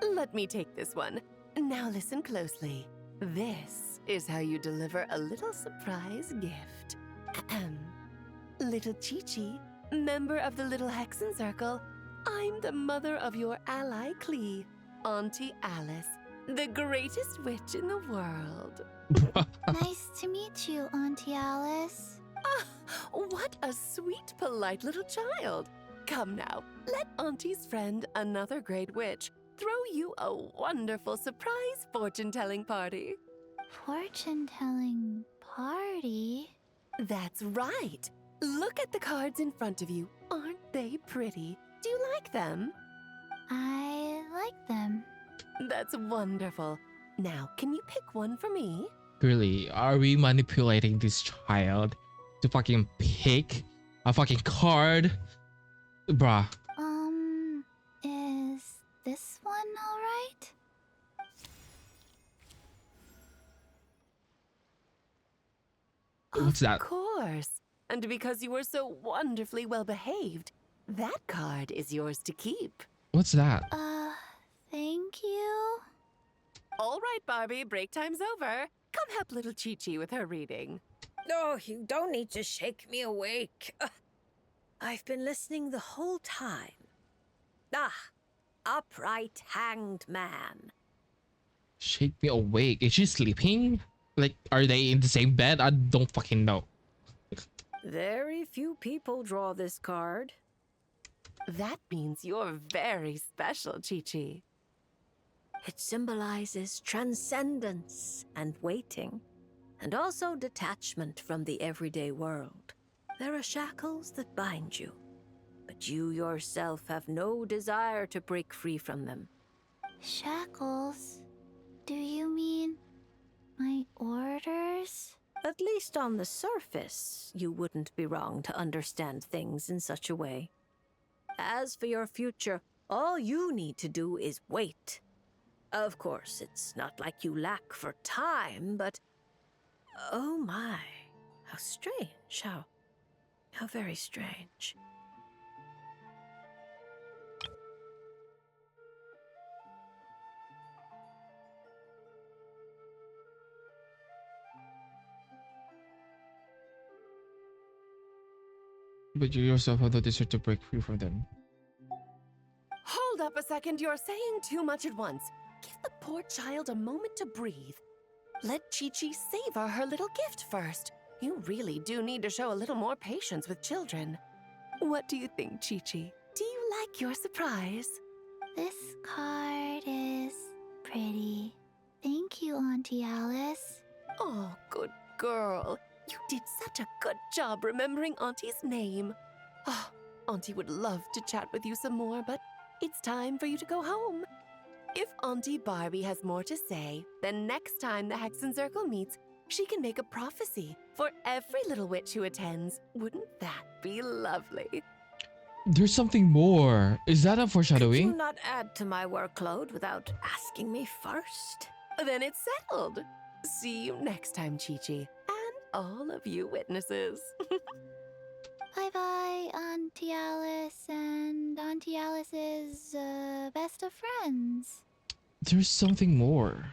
Let me take this one. Now listen closely. This is how you deliver a little surprise gift. Ahem. Little Chi-Chi, member of the Little Hexen Circle, I'm the mother of your ally Klee, Auntie Alice, the greatest witch in the world. Nice to meet you, Auntie Alice. Ah, what a sweet, polite little child. Come now, let Auntie's friend, another great witch, throw you a wonderful surprise fortune-telling party. Fortune-telling party? That's right. Look at the cards in front of you. Aren't they pretty? Do you like them? I like them. That's wonderful. Now, can you pick one for me? Really, are we manipulating this child to fucking pick a fucking card? Bruh. Is this one alright? What's that? Of course. And because you were so wonderfully well behaved, that card is yours to keep. What's that? Thank you. All right, Barbie, break time's over. Come help little Chi-Chi with her reading. No, you don't need to shake me awake. I've been listening the whole time. Ah, upright hanged man. Shake me awake. Is she sleeping? Like, are they in the same bed? I don't fucking know. Very few people draw this card. That means you're very special, Chi-Chi. It symbolizes transcendence and waiting, and also detachment from the everyday world. There are shackles that bind you, but you yourself have no desire to break free from them. Shackles? Do you mean my orders? At least on the surface, you wouldn't be wrong to understand things in such a way. As for your future, all you need to do is wait. Of course, it's not like you lack for time, but... Oh my, how strange, how very strange. But you yourself have the desire to break free from them. Hold up a second, you're saying too much at once. Give the poor child a moment to breathe. Let Chi-Chi savor her little gift first. You really do need to show a little more patience with children. What do you think, Chi-Chi? Do you like your surprise? This card is pretty. Thank you, Auntie Alice. Oh, good girl. You did such a good job remembering Auntie's name. Oh, Auntie would love to chat with you some more, but it's time for you to go home. If Auntie Barbie has more to say, then next time the Hexen Circle meets, she can make a prophecy for every little witch who attends. Wouldn't that be lovely? There's something more. Is that a Could foreshadowing? you not add to my workload without asking me first? Then it's settled. See you next time, Chi-Chi, and all of you witnesses. Bye-bye, Auntie Alice and Auntie Alice's best of friends. There's something more.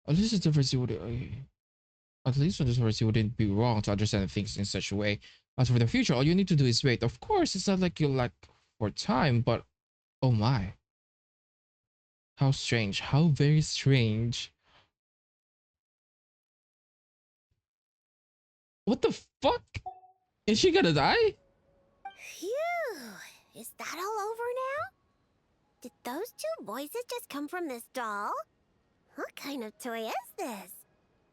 At least it's difference you would. At least with this verse, you wouldn't be wrong to understand things in such a way. As for the future, all you need to do is wait. Of course, it's not like you lack for time, but oh my, how strange, how very strange. What the fuck? Is she gonna die? Phew! Is that all over now? Did those two voices just come from this doll? What kind of toy is this?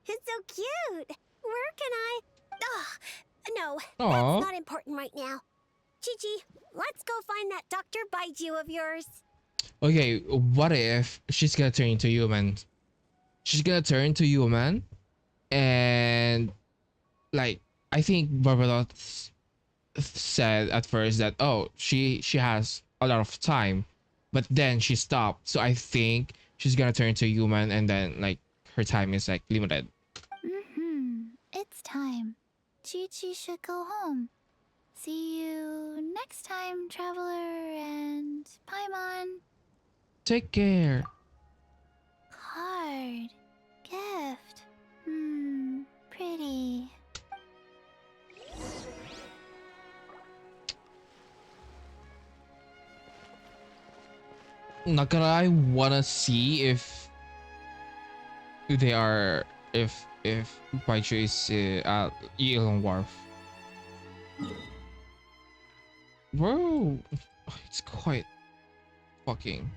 It's so cute! Where can I... No, Aw. that's not important right now. Chi-Chi, let's go find that Dr. Baiju of yours. Okay, what if she's gonna turn into human? She's gonna turn to human, and like I think Barbados said at first that oh she has a lot of time, but then she stopped. So I think she's gonna turn to human, and then like her time is like limited. It's time. Chi-Chi should go home. See you next time, Traveler and Paimon. Take care. Card. Gift. Pretty. Not gonna I wanna see if they are if Baichu is at Yilong Wharf. Bro, it's quite fucking.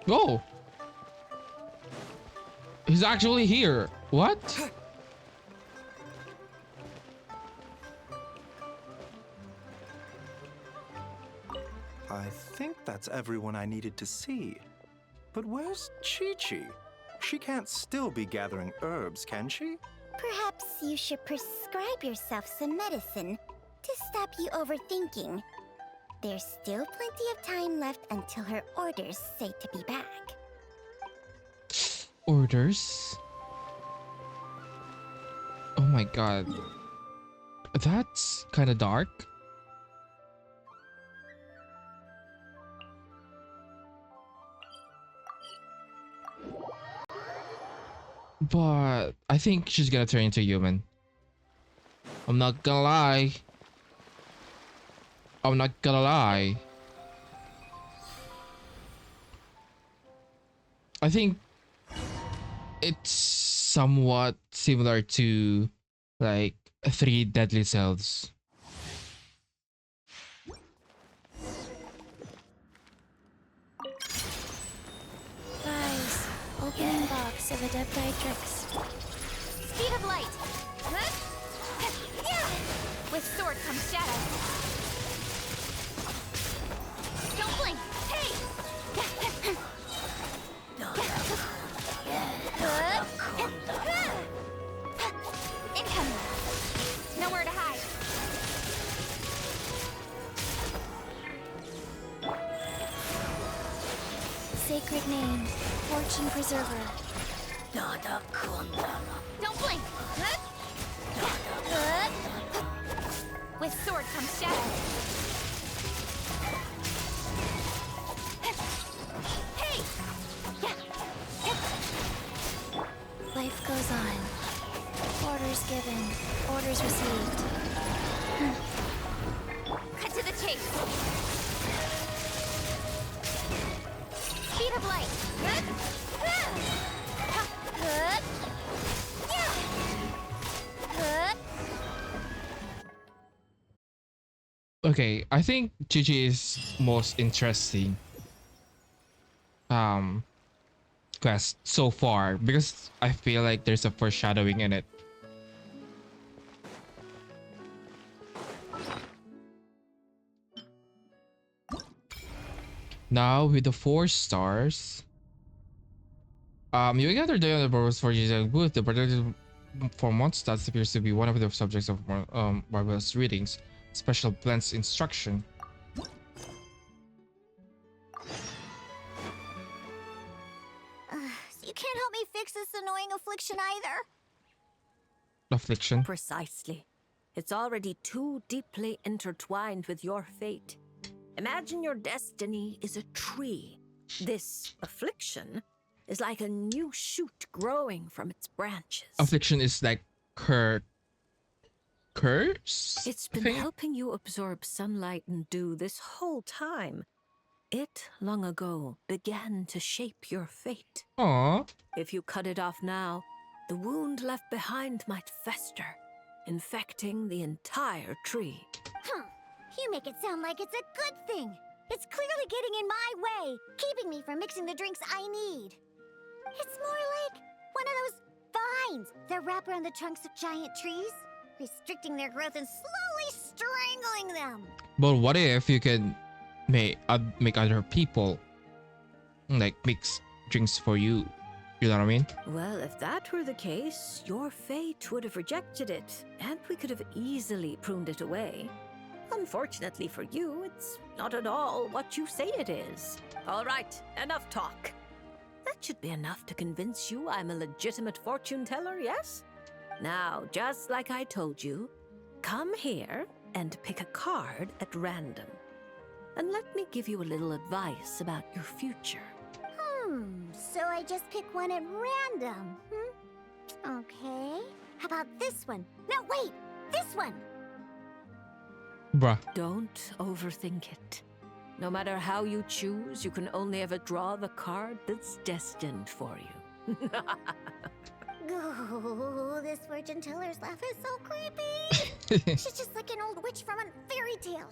Go. He's actually here. What? I think that's everyone I needed to see. But where's Chi-Chi? She can't still be gathering herbs, can she? Perhaps you should prescribe yourself some medicine to stop you overthinking. There's still plenty of time left until her orders say to be back. Orders? Oh my god. That's kind of dark. But I think she's gonna turn into human. I'm not gonna lie. I'm not gonna lie. I think it's somewhat similar to like Three Deadly Cells. Guys, opening box of Adeptitrix. Speed of light. With sword comes shadow. Don't blink. Hey! Incoming. Nowhere to hide. Sacred name, Fortune Preserver. Don't blink. With sword comes shadow. Hey! Life goes on. Orders given, orders received. Cut to the chase. Speed of light. Okay, I think Gigi is most interesting quest so far because I feel like there's a foreshadowing in it. Now with the 4 stars. You encounter the Barbarous for using booth. The particular for Mondstadt appears to be one of the subjects of Barbarous readings. Special blends instruction. So you can't help me fix this annoying affliction either? Affliction. Precisely. It's already too deeply intertwined with your fate. Imagine your destiny is a tree. This affliction is like a new shoot growing from its branches. Affliction is like curse. It's been helping you absorb sunlight and dew this whole time. It, long ago, began to shape your fate. Aww. If you cut it off now, the wound left behind might fester, infecting the entire tree. Huh. You make it sound like it's a good thing. It's clearly getting in my way, keeping me from mixing the drinks I need. It's more like one of those vines that wrap around the trunks of giant trees, restricting their growth and slowly strangling them. But what if you can make other people like mix drinks for you? You know what I mean? Well, if that were the case, your fate would have rejected it, and we could have easily pruned it away. Unfortunately for you, it's not at all what you say it is. All right, enough talk. That should be enough to convince you I'm a legitimate fortune teller, yes? Now, just like I told you, come here and pick a card at random. And let me give you a little advice about your future. So I just pick one at random, Okay. How about this one? No, wait! This one! Bruh. Don't overthink it. No matter how you choose, you can only ever draw the card that's destined for you. Oh, this fortune teller's laugh is so creepy. She's just like an old witch from a fairy tale.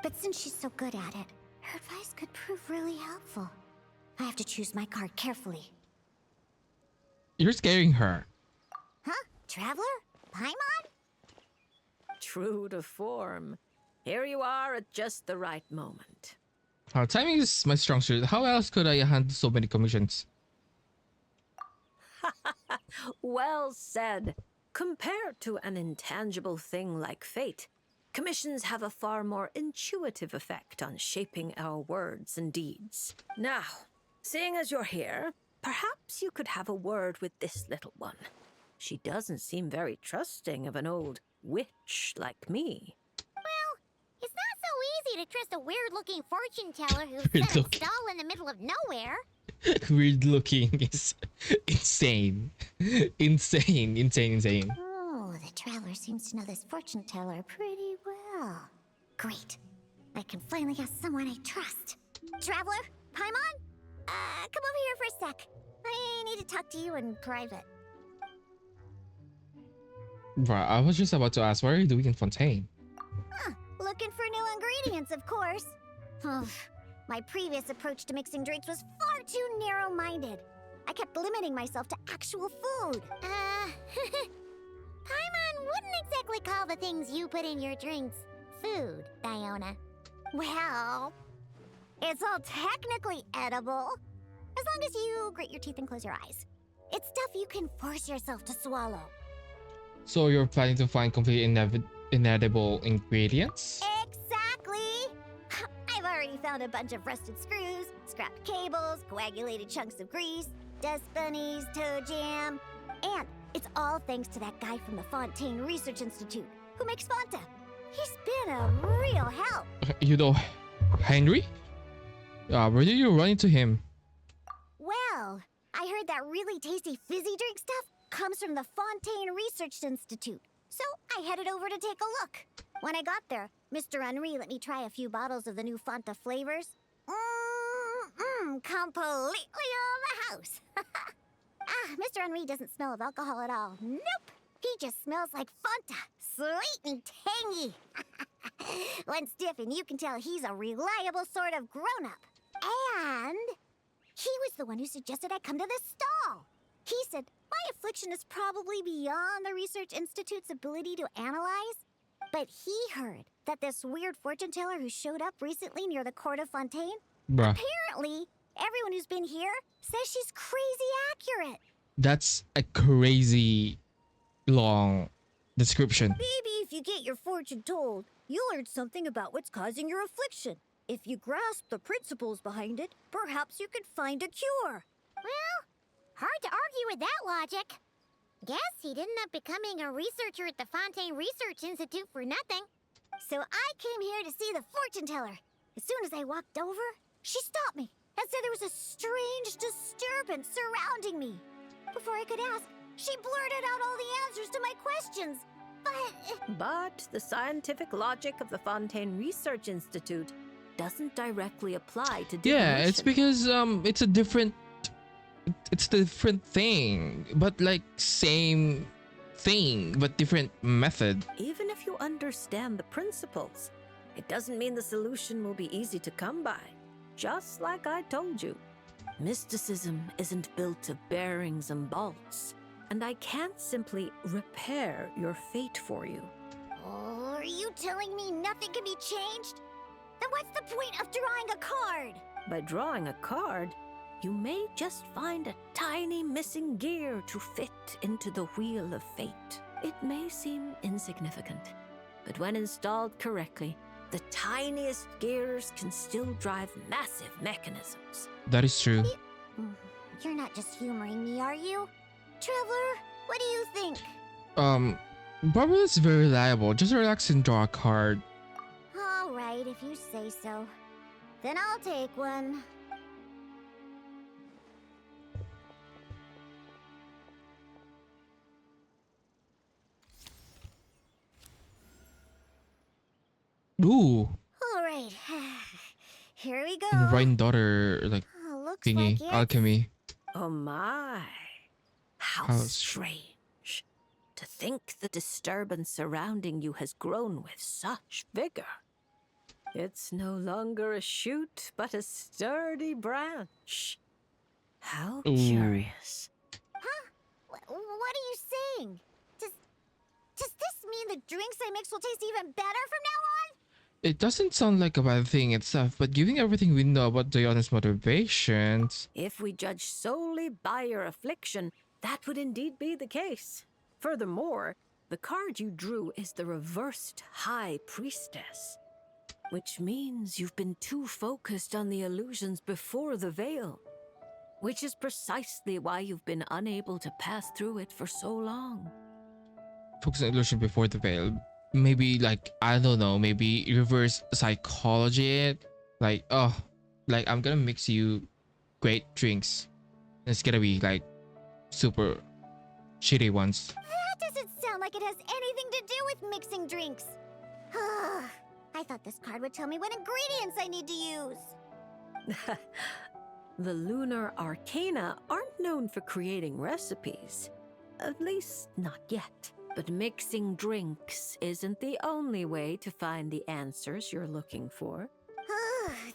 But since she's so good at it, her advice could prove really helpful. I have to choose my card carefully. You're scaring her. Huh? Traveler? Paimon? True to form. Here you are at just the right moment. Timing is my strong suit. How else could I handle so many commissions? Well said. Compared to an intangible thing like fate, commissions have a far more intuitive effect on shaping our words and deeds. Now, seeing as you're here, perhaps you could have a word with this little one. She doesn't seem very trusting of an old witch like me. Well, it's not so easy to trust a weird-looking fortune teller who's Weird set a looking. stall in the middle of nowhere. Weird looking is insane. Insane. Oh, the traveler seems to know this fortune teller pretty well. Great. I can finally have someone I trust. Traveler? Paimon? Come over here for a sec. I need to talk to you in private. Bruh, I was just about to ask, what are you doing in Fontaine? Looking for new ingredients, of course. My previous approach to mixing drinks was far too narrow-minded. I kept limiting myself to actual food. Paimon wouldn't exactly call the things you put in your drinks food, Diona. Well, it's all technically edible, as long as you grit your teeth and close your eyes. It's stuff you can force yourself to swallow. So you're planning to find completely inedible ingredients? Exactly! I've already found a bunch of rusted screws, scrapped cables, coagulated chunks of grease, dust bunnies, toe jam, and it's all thanks to that guy from the Fontaine Research Institute who makes Fanta. He's been a real help. You know, Henry? Where did you run into him? Well, I heard that really tasty fizzy drink stuff comes from the Fontaine Research Institute, so I headed over to take a look. When I got there, Mr. Henri let me try a few bottles of the new Fanta flavors. Completely on the house. Mr. Henri doesn't smell of alcohol at all. Nope. He just smells like Fanta. Sweet and tangy. One stiff and you can tell he's a reliable sort of grown-up. And he was the one who suggested I come to this stall. He said my affliction is probably beyond the Research Institute's ability to analyze. But he heard that this weird fortune teller who showed up recently near the court of Fontaine Bruh, Apparently, everyone who's been here says she's crazy accurate. that's a crazy long description. Maybe if you get your fortune told, you'll learn something about what's causing your affliction. If you grasp the principles behind it, perhaps you could find a cure. Well, hard to argue with that logic. Guess he didn't end up becoming a researcher at the Fontaine Research Institute for nothing. So I came here to see the fortune teller. As soon as I walked over, she stopped me and said there was a strange disturbance surrounding me. Before I could ask, she blurted out all the answers to my questions. But the scientific logic of the Fontaine Research Institute doesn't directly apply to divination. Yeah, it's because it's a different thing, but like same thing but different method. Even if you understand the principles, it doesn't mean the solution will be easy to come by. Just like I told you, mysticism isn't built of bearings and bolts, and I can't simply repair your fate for you. Oh, are you telling me nothing can be changed? Then what's the point of drawing a card? By drawing a card, you may just find a tiny missing gear to fit into the wheel of fate. It may seem insignificant, but when installed correctly, the tiniest gears can still drive massive mechanisms. That is true. You're not just humoring me, are you? Traveler, what do you think? Probably it's very reliable. Just relax and draw a card. All right, if you say so. Then I'll take one. Ooh, All right. Here we go. and Ryan daughter like Looks thingy, like it. alchemy. Oh my. How How strange. To think the disturbance surrounding you has grown with such vigor. It's no longer a shoot, but a sturdy branch. How Ooh. curious. What are you saying? Does this mean the drinks I mix will taste even better from now on? It doesn't sound like a bad thing itself, but given everything we know about Diana's motivations, If we judge solely by your affliction, that would indeed be the case. Furthermore, the card you drew is the reversed High Priestess, which means you've been too focused on the illusions before the veil, which is precisely why you've been unable to pass through it for so long. focus on illusion before the veil. Maybe like I don't know, maybe reverse psychology it. Like, oh, like I'm gonna mix you great drinks. It's gonna be like super shitty ones. That doesn't sound like it has anything to do with mixing drinks. I thought this card would tell me what ingredients I need to use. The lunar arcana aren't known for creating recipes. At least, not yet. But mixing drinks isn't the only way to find the answers you're looking for.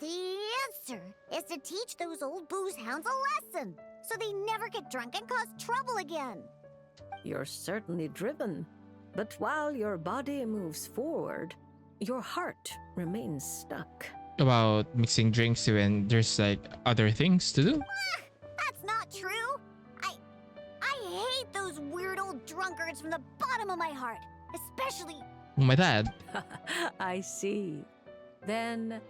The answer is to teach those old booze hounds a lesson, so they never get drunk and cause trouble again. You're certainly driven. But while your body moves forward, your heart remains stuck. About mixing drinks when there's like other things to do. That's not true. I hate those weird old drunkards from the bottom of my heart, especially. My dad. I see. Then,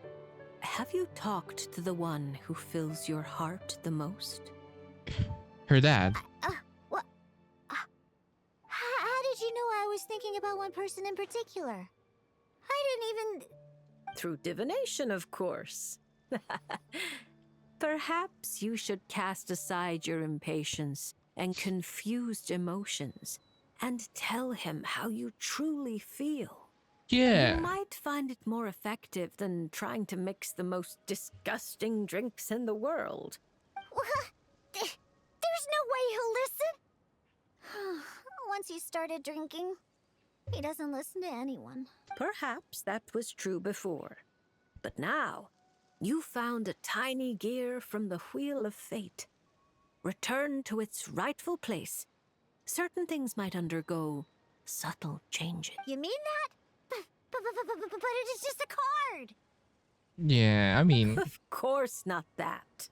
have you talked to the one who fills your heart the most? Her dad. What? How did you know I was thinking about one person in particular? I didn't even. Through divination, of course. Perhaps you should cast aside your impatience and confused emotions and tell him how you truly feel. Yeah. You might find it more effective than trying to mix the most disgusting drinks in the world. There's no way he'll listen. Once he started drinking, he doesn't listen to anyone. Perhaps that was true before. But now, you found a tiny gear from the Wheel of Fate. Return to its rightful place. Certain things might undergo subtle changes. You mean that? But it is just a card. Yeah, I mean, Of course not that.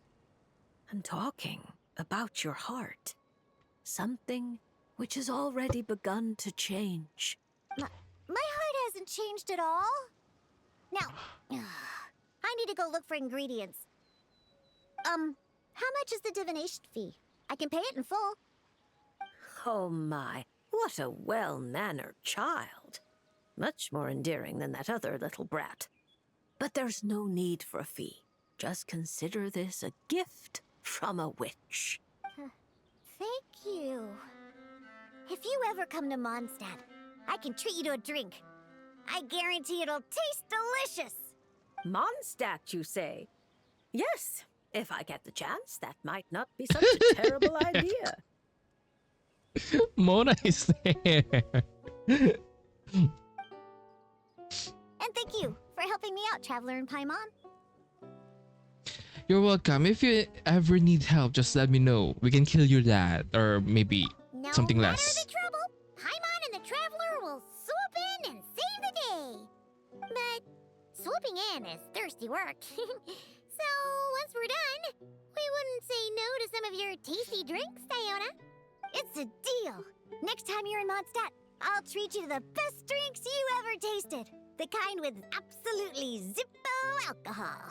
I'm talking about your heart. Something which has already begun to change. My heart hasn't changed at all. Now, I need to go look for ingredients. How much is the divination fee? I can pay it in full. Oh my, what a well-mannered child. Much more endearing than that other little brat. But there's no need for a fee. Just consider this a gift from a witch. Thank you. If you ever come to Mondstadt, I can treat you to a drink. I guarantee it'll taste delicious. Mondstadt, you say? Yes, if I get the chance, that might not be such a terrible idea. Mona is there. And thank you for helping me out, Traveler in Paimon. You're welcome. If you ever need help, just let me know. We can kill your dad, or maybe No something matter less. the trouble, Paimon and the Traveler will swoop in and save the day. But swooping in is thirsty work. So once we're done, we wouldn't say no to some of your tasty drinks, Diona. It's a deal. Next time you're in Mondstadt, I'll treat you to the best drinks you ever tasted. The kind with absolutely zippo alcohol.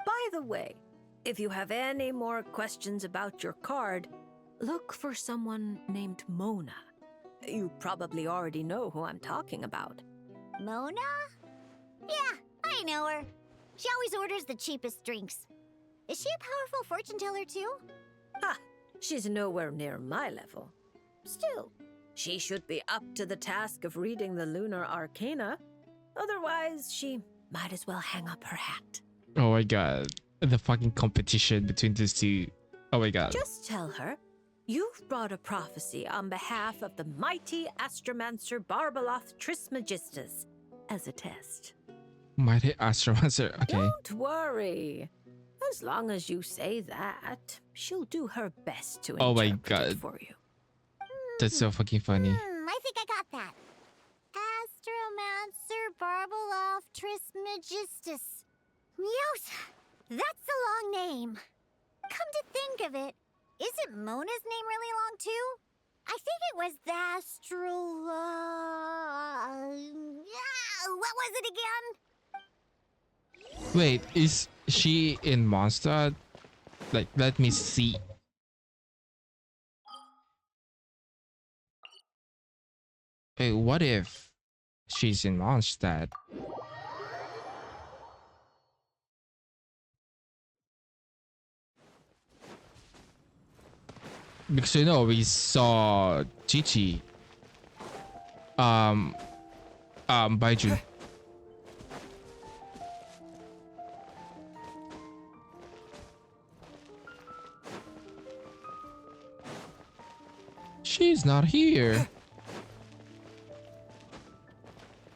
By the way, if you have any more questions about your card, look for someone named Mona. You probably already know who I'm talking about. Mona? Yeah, I know her. She always orders the cheapest drinks. Is she a powerful fortune teller too? Ah, she's nowhere near my level. Still, she should be up to the task of reading the lunar arcana. Otherwise, she might as well hang up her hat. Oh my god. The fucking competition between these two. Oh my god. Just tell her you've brought a prophecy on behalf of the mighty astromancer Barbaloth Trismegistus as a test. Mighty Astromancer. Okay. Don't worry. As long as you say that, she'll do her best to Oh my interpret God. it for you. That's so fucking funny. I think I got that. Astromancer Barbaloth Trismegistus. Yosa! That's a long name. Come to think of it, isn't Mona's name really long too? I think it was the what was it again? Wait, is she in Monster? Like, let me see. Wait, what if she's in Mondstadt? Because you know we saw Chichi. Baiju. She's not here.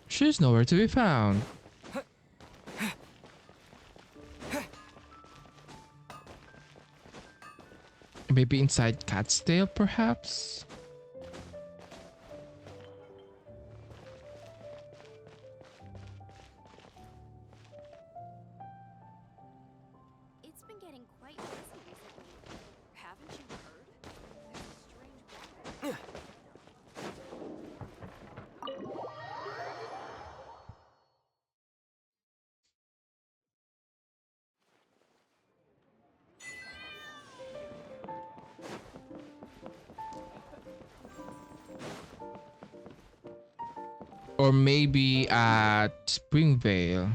She's nowhere to be found. Maybe inside Cat's-tail, perhaps? It's been getting quite busy recently. Haven't you heard? There's a strange weather. Or maybe at Springvale.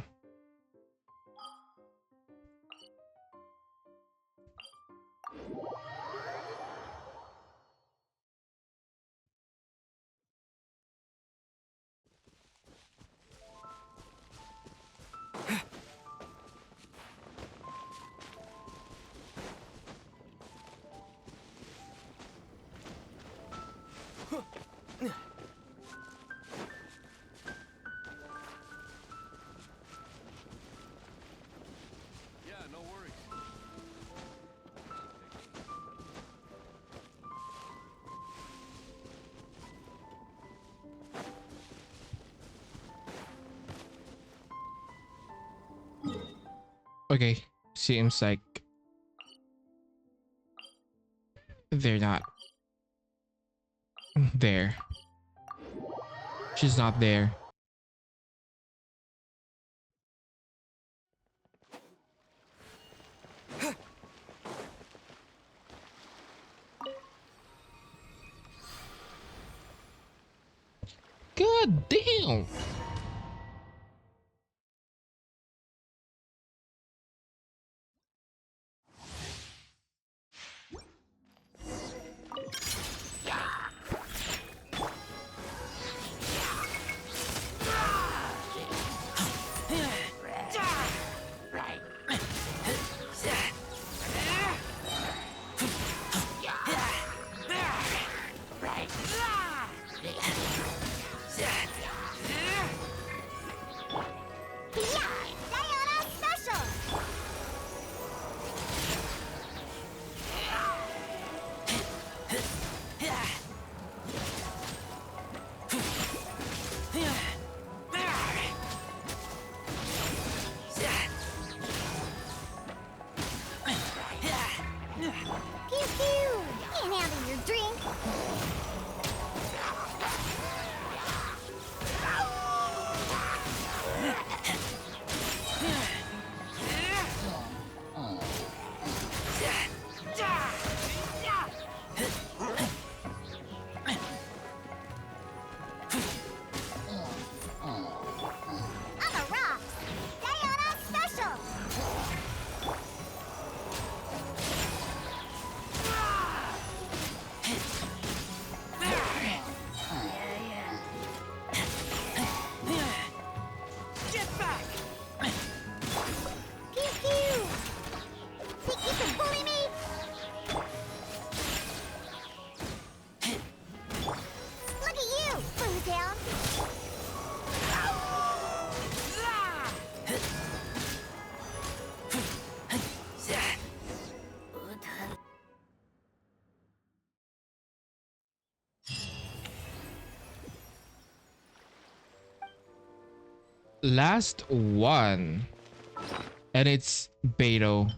Yeah, no worries. Okay, seems like they're not there. She's not there. God damn! Sayonara Special! Pew pew! Can't handle your drink. On the rocks! Sayonara Special! Pew pew! Think you can bully me? Look at you, Blue Town! Last one. And it's Beto.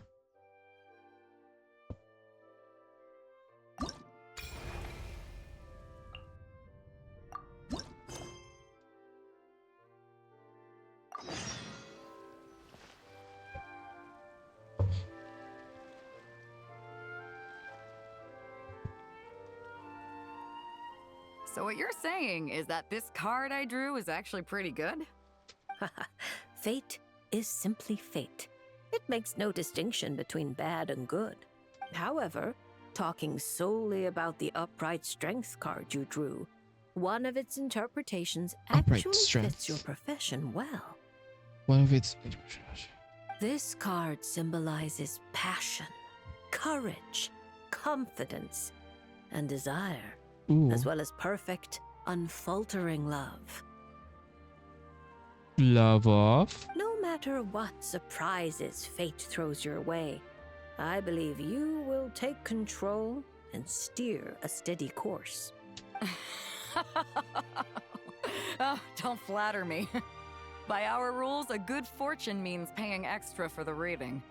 So what you're saying is that this card I drew is actually pretty good? Fate is simply fate. It makes no distinction between bad and good. However, talking solely about the upright strength card you drew, one of its interpretations Upright actually strength. fits your profession well. One of its. This card symbolizes passion, courage, confidence, and desire, Ooh. as well as perfect, unfaltering love. Love off. No matter what surprises fate throws your way, I believe you will take control and steer a steady course. Oh, don't flatter me. By our rules, a good fortune means paying extra for the reading.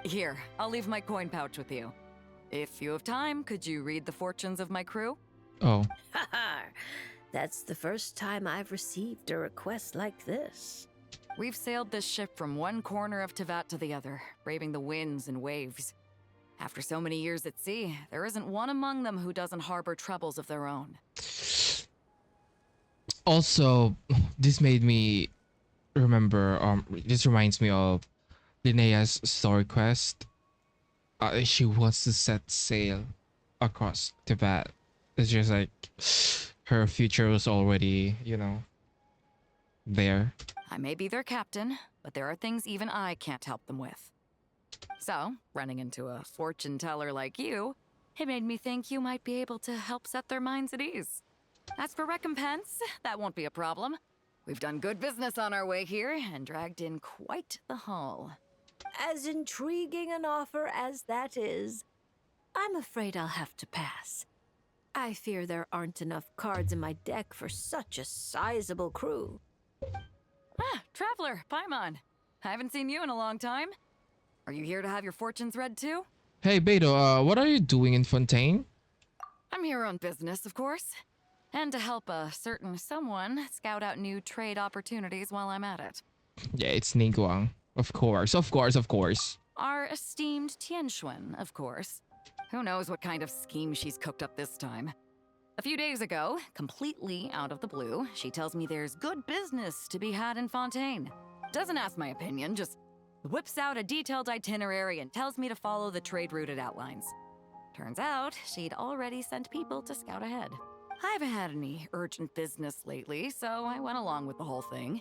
Here, I'll leave my coin pouch with you. If you have time, could you read the fortunes of my crew? Oh. Haha! That's the first time I've received a request like this. We've sailed this ship from one corner of Tevat to the other, braving the winds and waves. After so many years at sea, there isn't one among them who doesn't harbor troubles of their own. Also, this made me remember. This reminds me of Linnea's story quest. She wants to set sail across Tibet. It's just like her future was already, there. I may be their captain, but there are things even I can't help them with. So, running into a fortune teller like you, it made me think you might be able to help set their minds at ease. As for recompense, that won't be a problem. We've done good business on our way here and dragged in quite the haul. As intriguing an offer as that is, I'm afraid I'll have to pass. I fear there aren't enough cards in my deck for such a sizable crew. Ah, Traveler, Paimon. I haven't seen you in a long time. Are you here to have your fortunes read too? Hey, Beto, what are you doing in Fontaine? I'm here on business, of course. And to help a certain someone scout out new trade opportunities while I'm at it. Yeah, it's Ningguang. Of course, of course, of course. Our esteemed Tianxuan, of course. Who knows what kind of scheme she's cooked up this time. A few days ago, completely out of the blue, she tells me there's good business to be had in Fontaine. Doesn't ask my opinion, just whips out a detailed itinerary and tells me to follow the trade route it outlines. Turns out, she'd already sent people to scout ahead. I haven't had any urgent business lately, so I went along with the whole thing.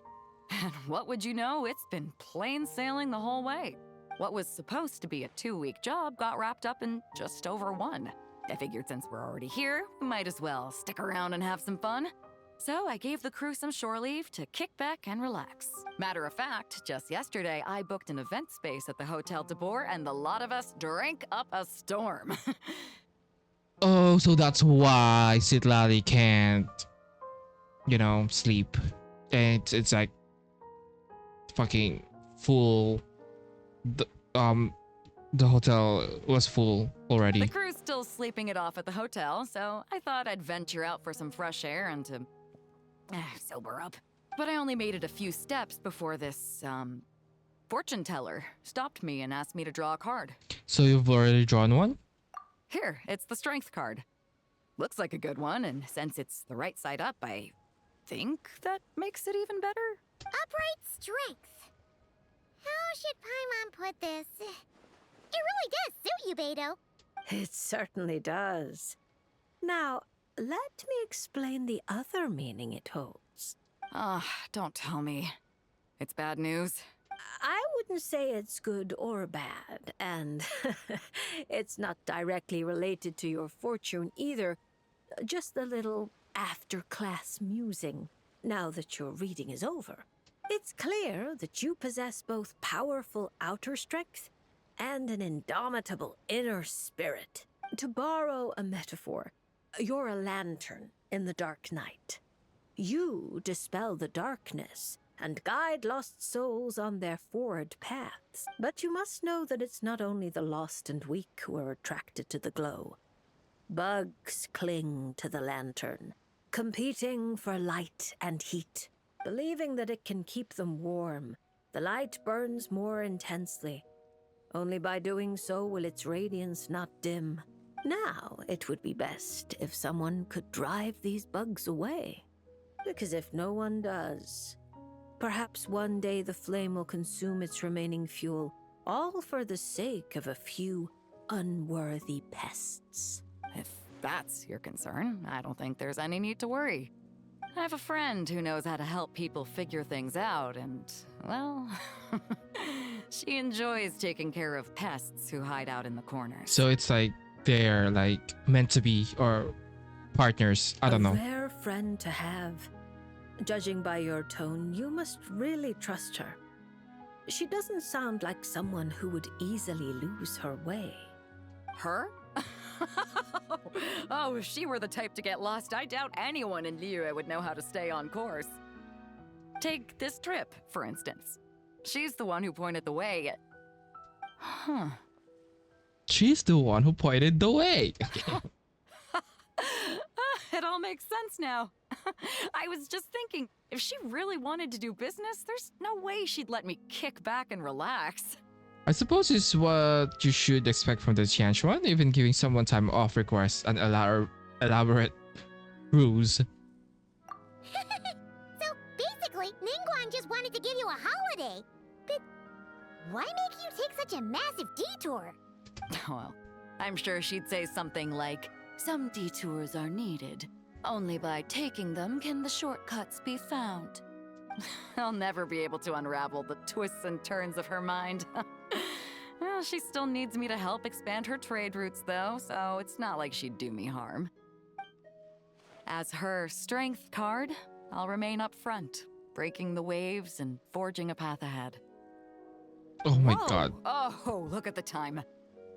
And what would you know, it's been plain sailing the whole way. What was supposed to be a 2-week job got wrapped up in just over 1. I figured since we're already here, we might as well stick around and have some fun. So I gave the crew some shore leave to kick back and relax. Matter of fact, just yesterday I booked an event space at the Hotel de Boer and the lot of us drank up a storm. Oh, so that's why Citlali can't, sleep. And it's like fucking full. The hotel was full already. The crew's still sleeping it off at the hotel, so I thought I'd venture out for some fresh air and to sober up. But I only made it a few steps before this, fortune teller stopped me and asked me to draw a card. So you've already drawn one? Here, it's the strength card. Looks like a good one, and since it's the right side up, I think that makes it even better. Upright strength. How should Paimon put this? It really does suit you, Beto. It certainly does. Now, let me explain the other meaning it holds. Don't tell me. It's bad news. I wouldn't say it's good or bad, and it's not directly related to your fortune either. Just a little after-class musing, now that your reading is over. It's clear that you possess both powerful outer strength and an indomitable inner spirit. To borrow a metaphor, you're a lantern in the dark night. You dispel the darkness and guide lost souls on their forward paths. But you must know that it's not only the lost and weak who are attracted to the glow. Bugs cling to the lantern, competing for light and heat. Believing that it can keep them warm, the light burns more intensely. Only by doing so will its radiance not dim. Now, it would be best if someone could drive these bugs away. Because if no one does, perhaps one day the flame will consume its remaining fuel, all for the sake of a few unworthy pests. If that's your concern, I don't think there's any need to worry. I have a friend who knows how to help people figure things out, and, well, she enjoys taking care of pests who hide out in the corners. So it's like they're like meant to be or partners. I don't know. A rare friend to have. Judging by your tone, you must really trust her. She doesn't sound like someone who would easily lose her way. Her? Oh, if she were the type to get lost, I doubt anyone in Liyue would know how to stay on course. Take this trip, for instance. She's the one who pointed the way. Huh. She's the one who pointed the way. It all makes sense now. I was just thinking, if she really wanted to do business, there's no way she'd let me kick back and relax. I suppose it's what you should expect from the Tianxuan. Even giving someone time off requires an elaborate ruse. So basically, Ningguang just wanted to give you a holiday. But why make you take such a massive detour? Well, I'm sure she'd say something like, some detours are needed. Only by taking them can the shortcuts be found. I'll never be able to unravel the twists and turns of her mind. Well, she still needs me to help expand her trade routes, though, so it's not like she'd do me harm. As her strength card, I'll remain up front, breaking the waves and forging a path ahead. Oh my Whoa. god. Oh, look at the time.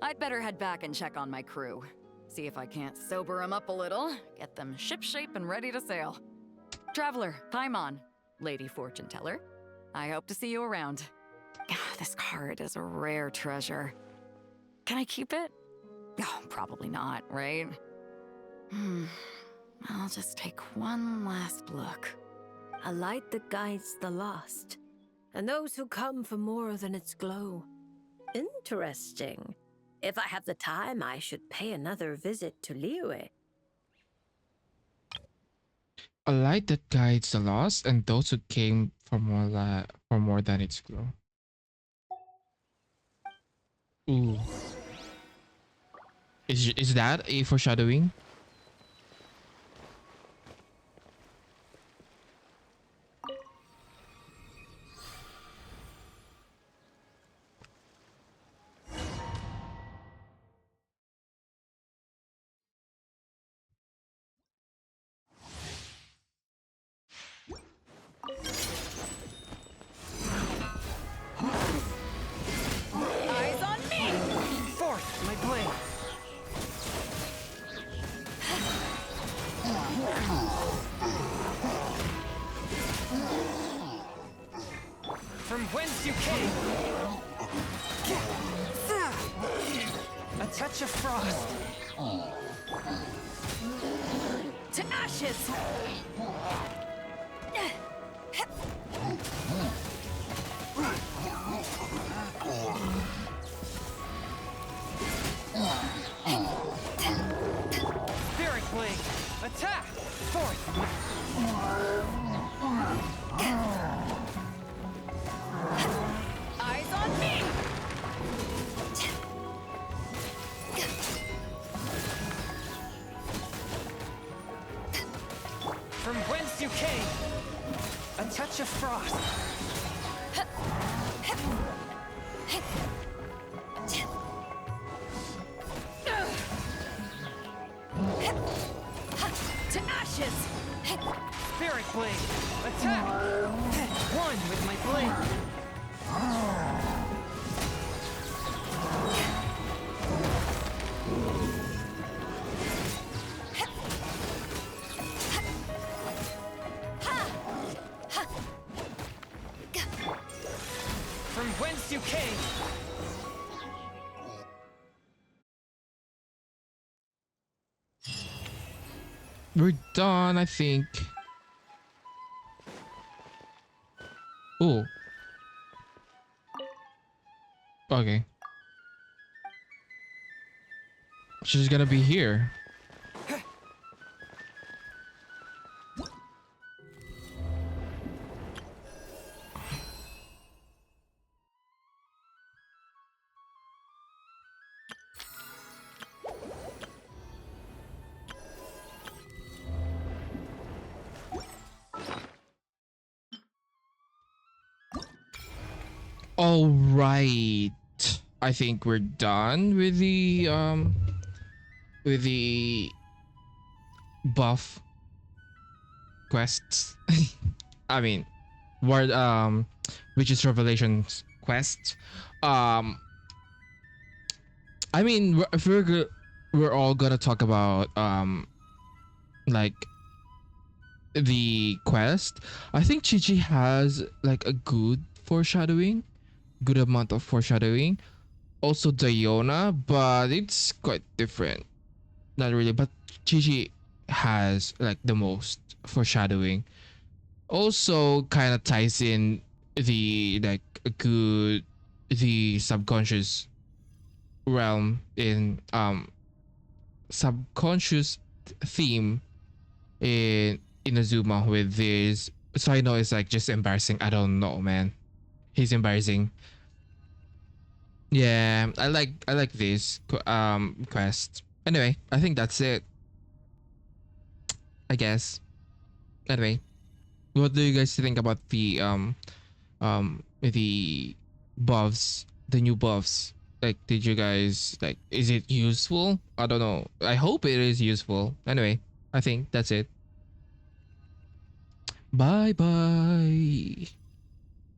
I'd better head back and check on my crew. See if I can't sober them up a little, get them shipshape and ready to sail. Traveler, Paimon, Lady Fortune Teller, I hope to see you around. This card is a rare treasure. Can I keep it? Oh, probably not, right? I'll just take one last look. A light that guides the lost, and those who come for more than its glow. Interesting. If I have the time, I should pay another visit to Liyue. A light that guides the lost and those who came for more than its glow. Ooh. Is that a foreshadowing? Eyes on me! Forth, my blade! From whence you came! A touch of frost! To ashes! Spirit blade! Attack! Forth! Eyes on me! From whence you came! A touch of frost! To ashes! Spirit blade! Attack! One with my blade! From whence you came! We're done, I think. Oh. Okay. She's gonna be here. All right. I think we're done with the buff quests. I mean, word which is Revelations quest. I mean, if we're all gonna talk about like the quest, I think Chichi has like a good amount of foreshadowing. Also Diona, but it's quite different. Not really, but Chichi has like the most foreshadowing. Also kind of ties in the like a good the subconscious realm in subconscious theme in Inazuma with this. So I know it's like just embarrassing. I don't know, man. He's embarrassing. Yeah, I like this quest. Anyway, I think that's it. I guess. Anyway, what do you guys think about the buffs, the new buffs? Like, did you guys like? Is it useful? I don't know. I hope it is useful. Anyway, I think that's it. Bye bye.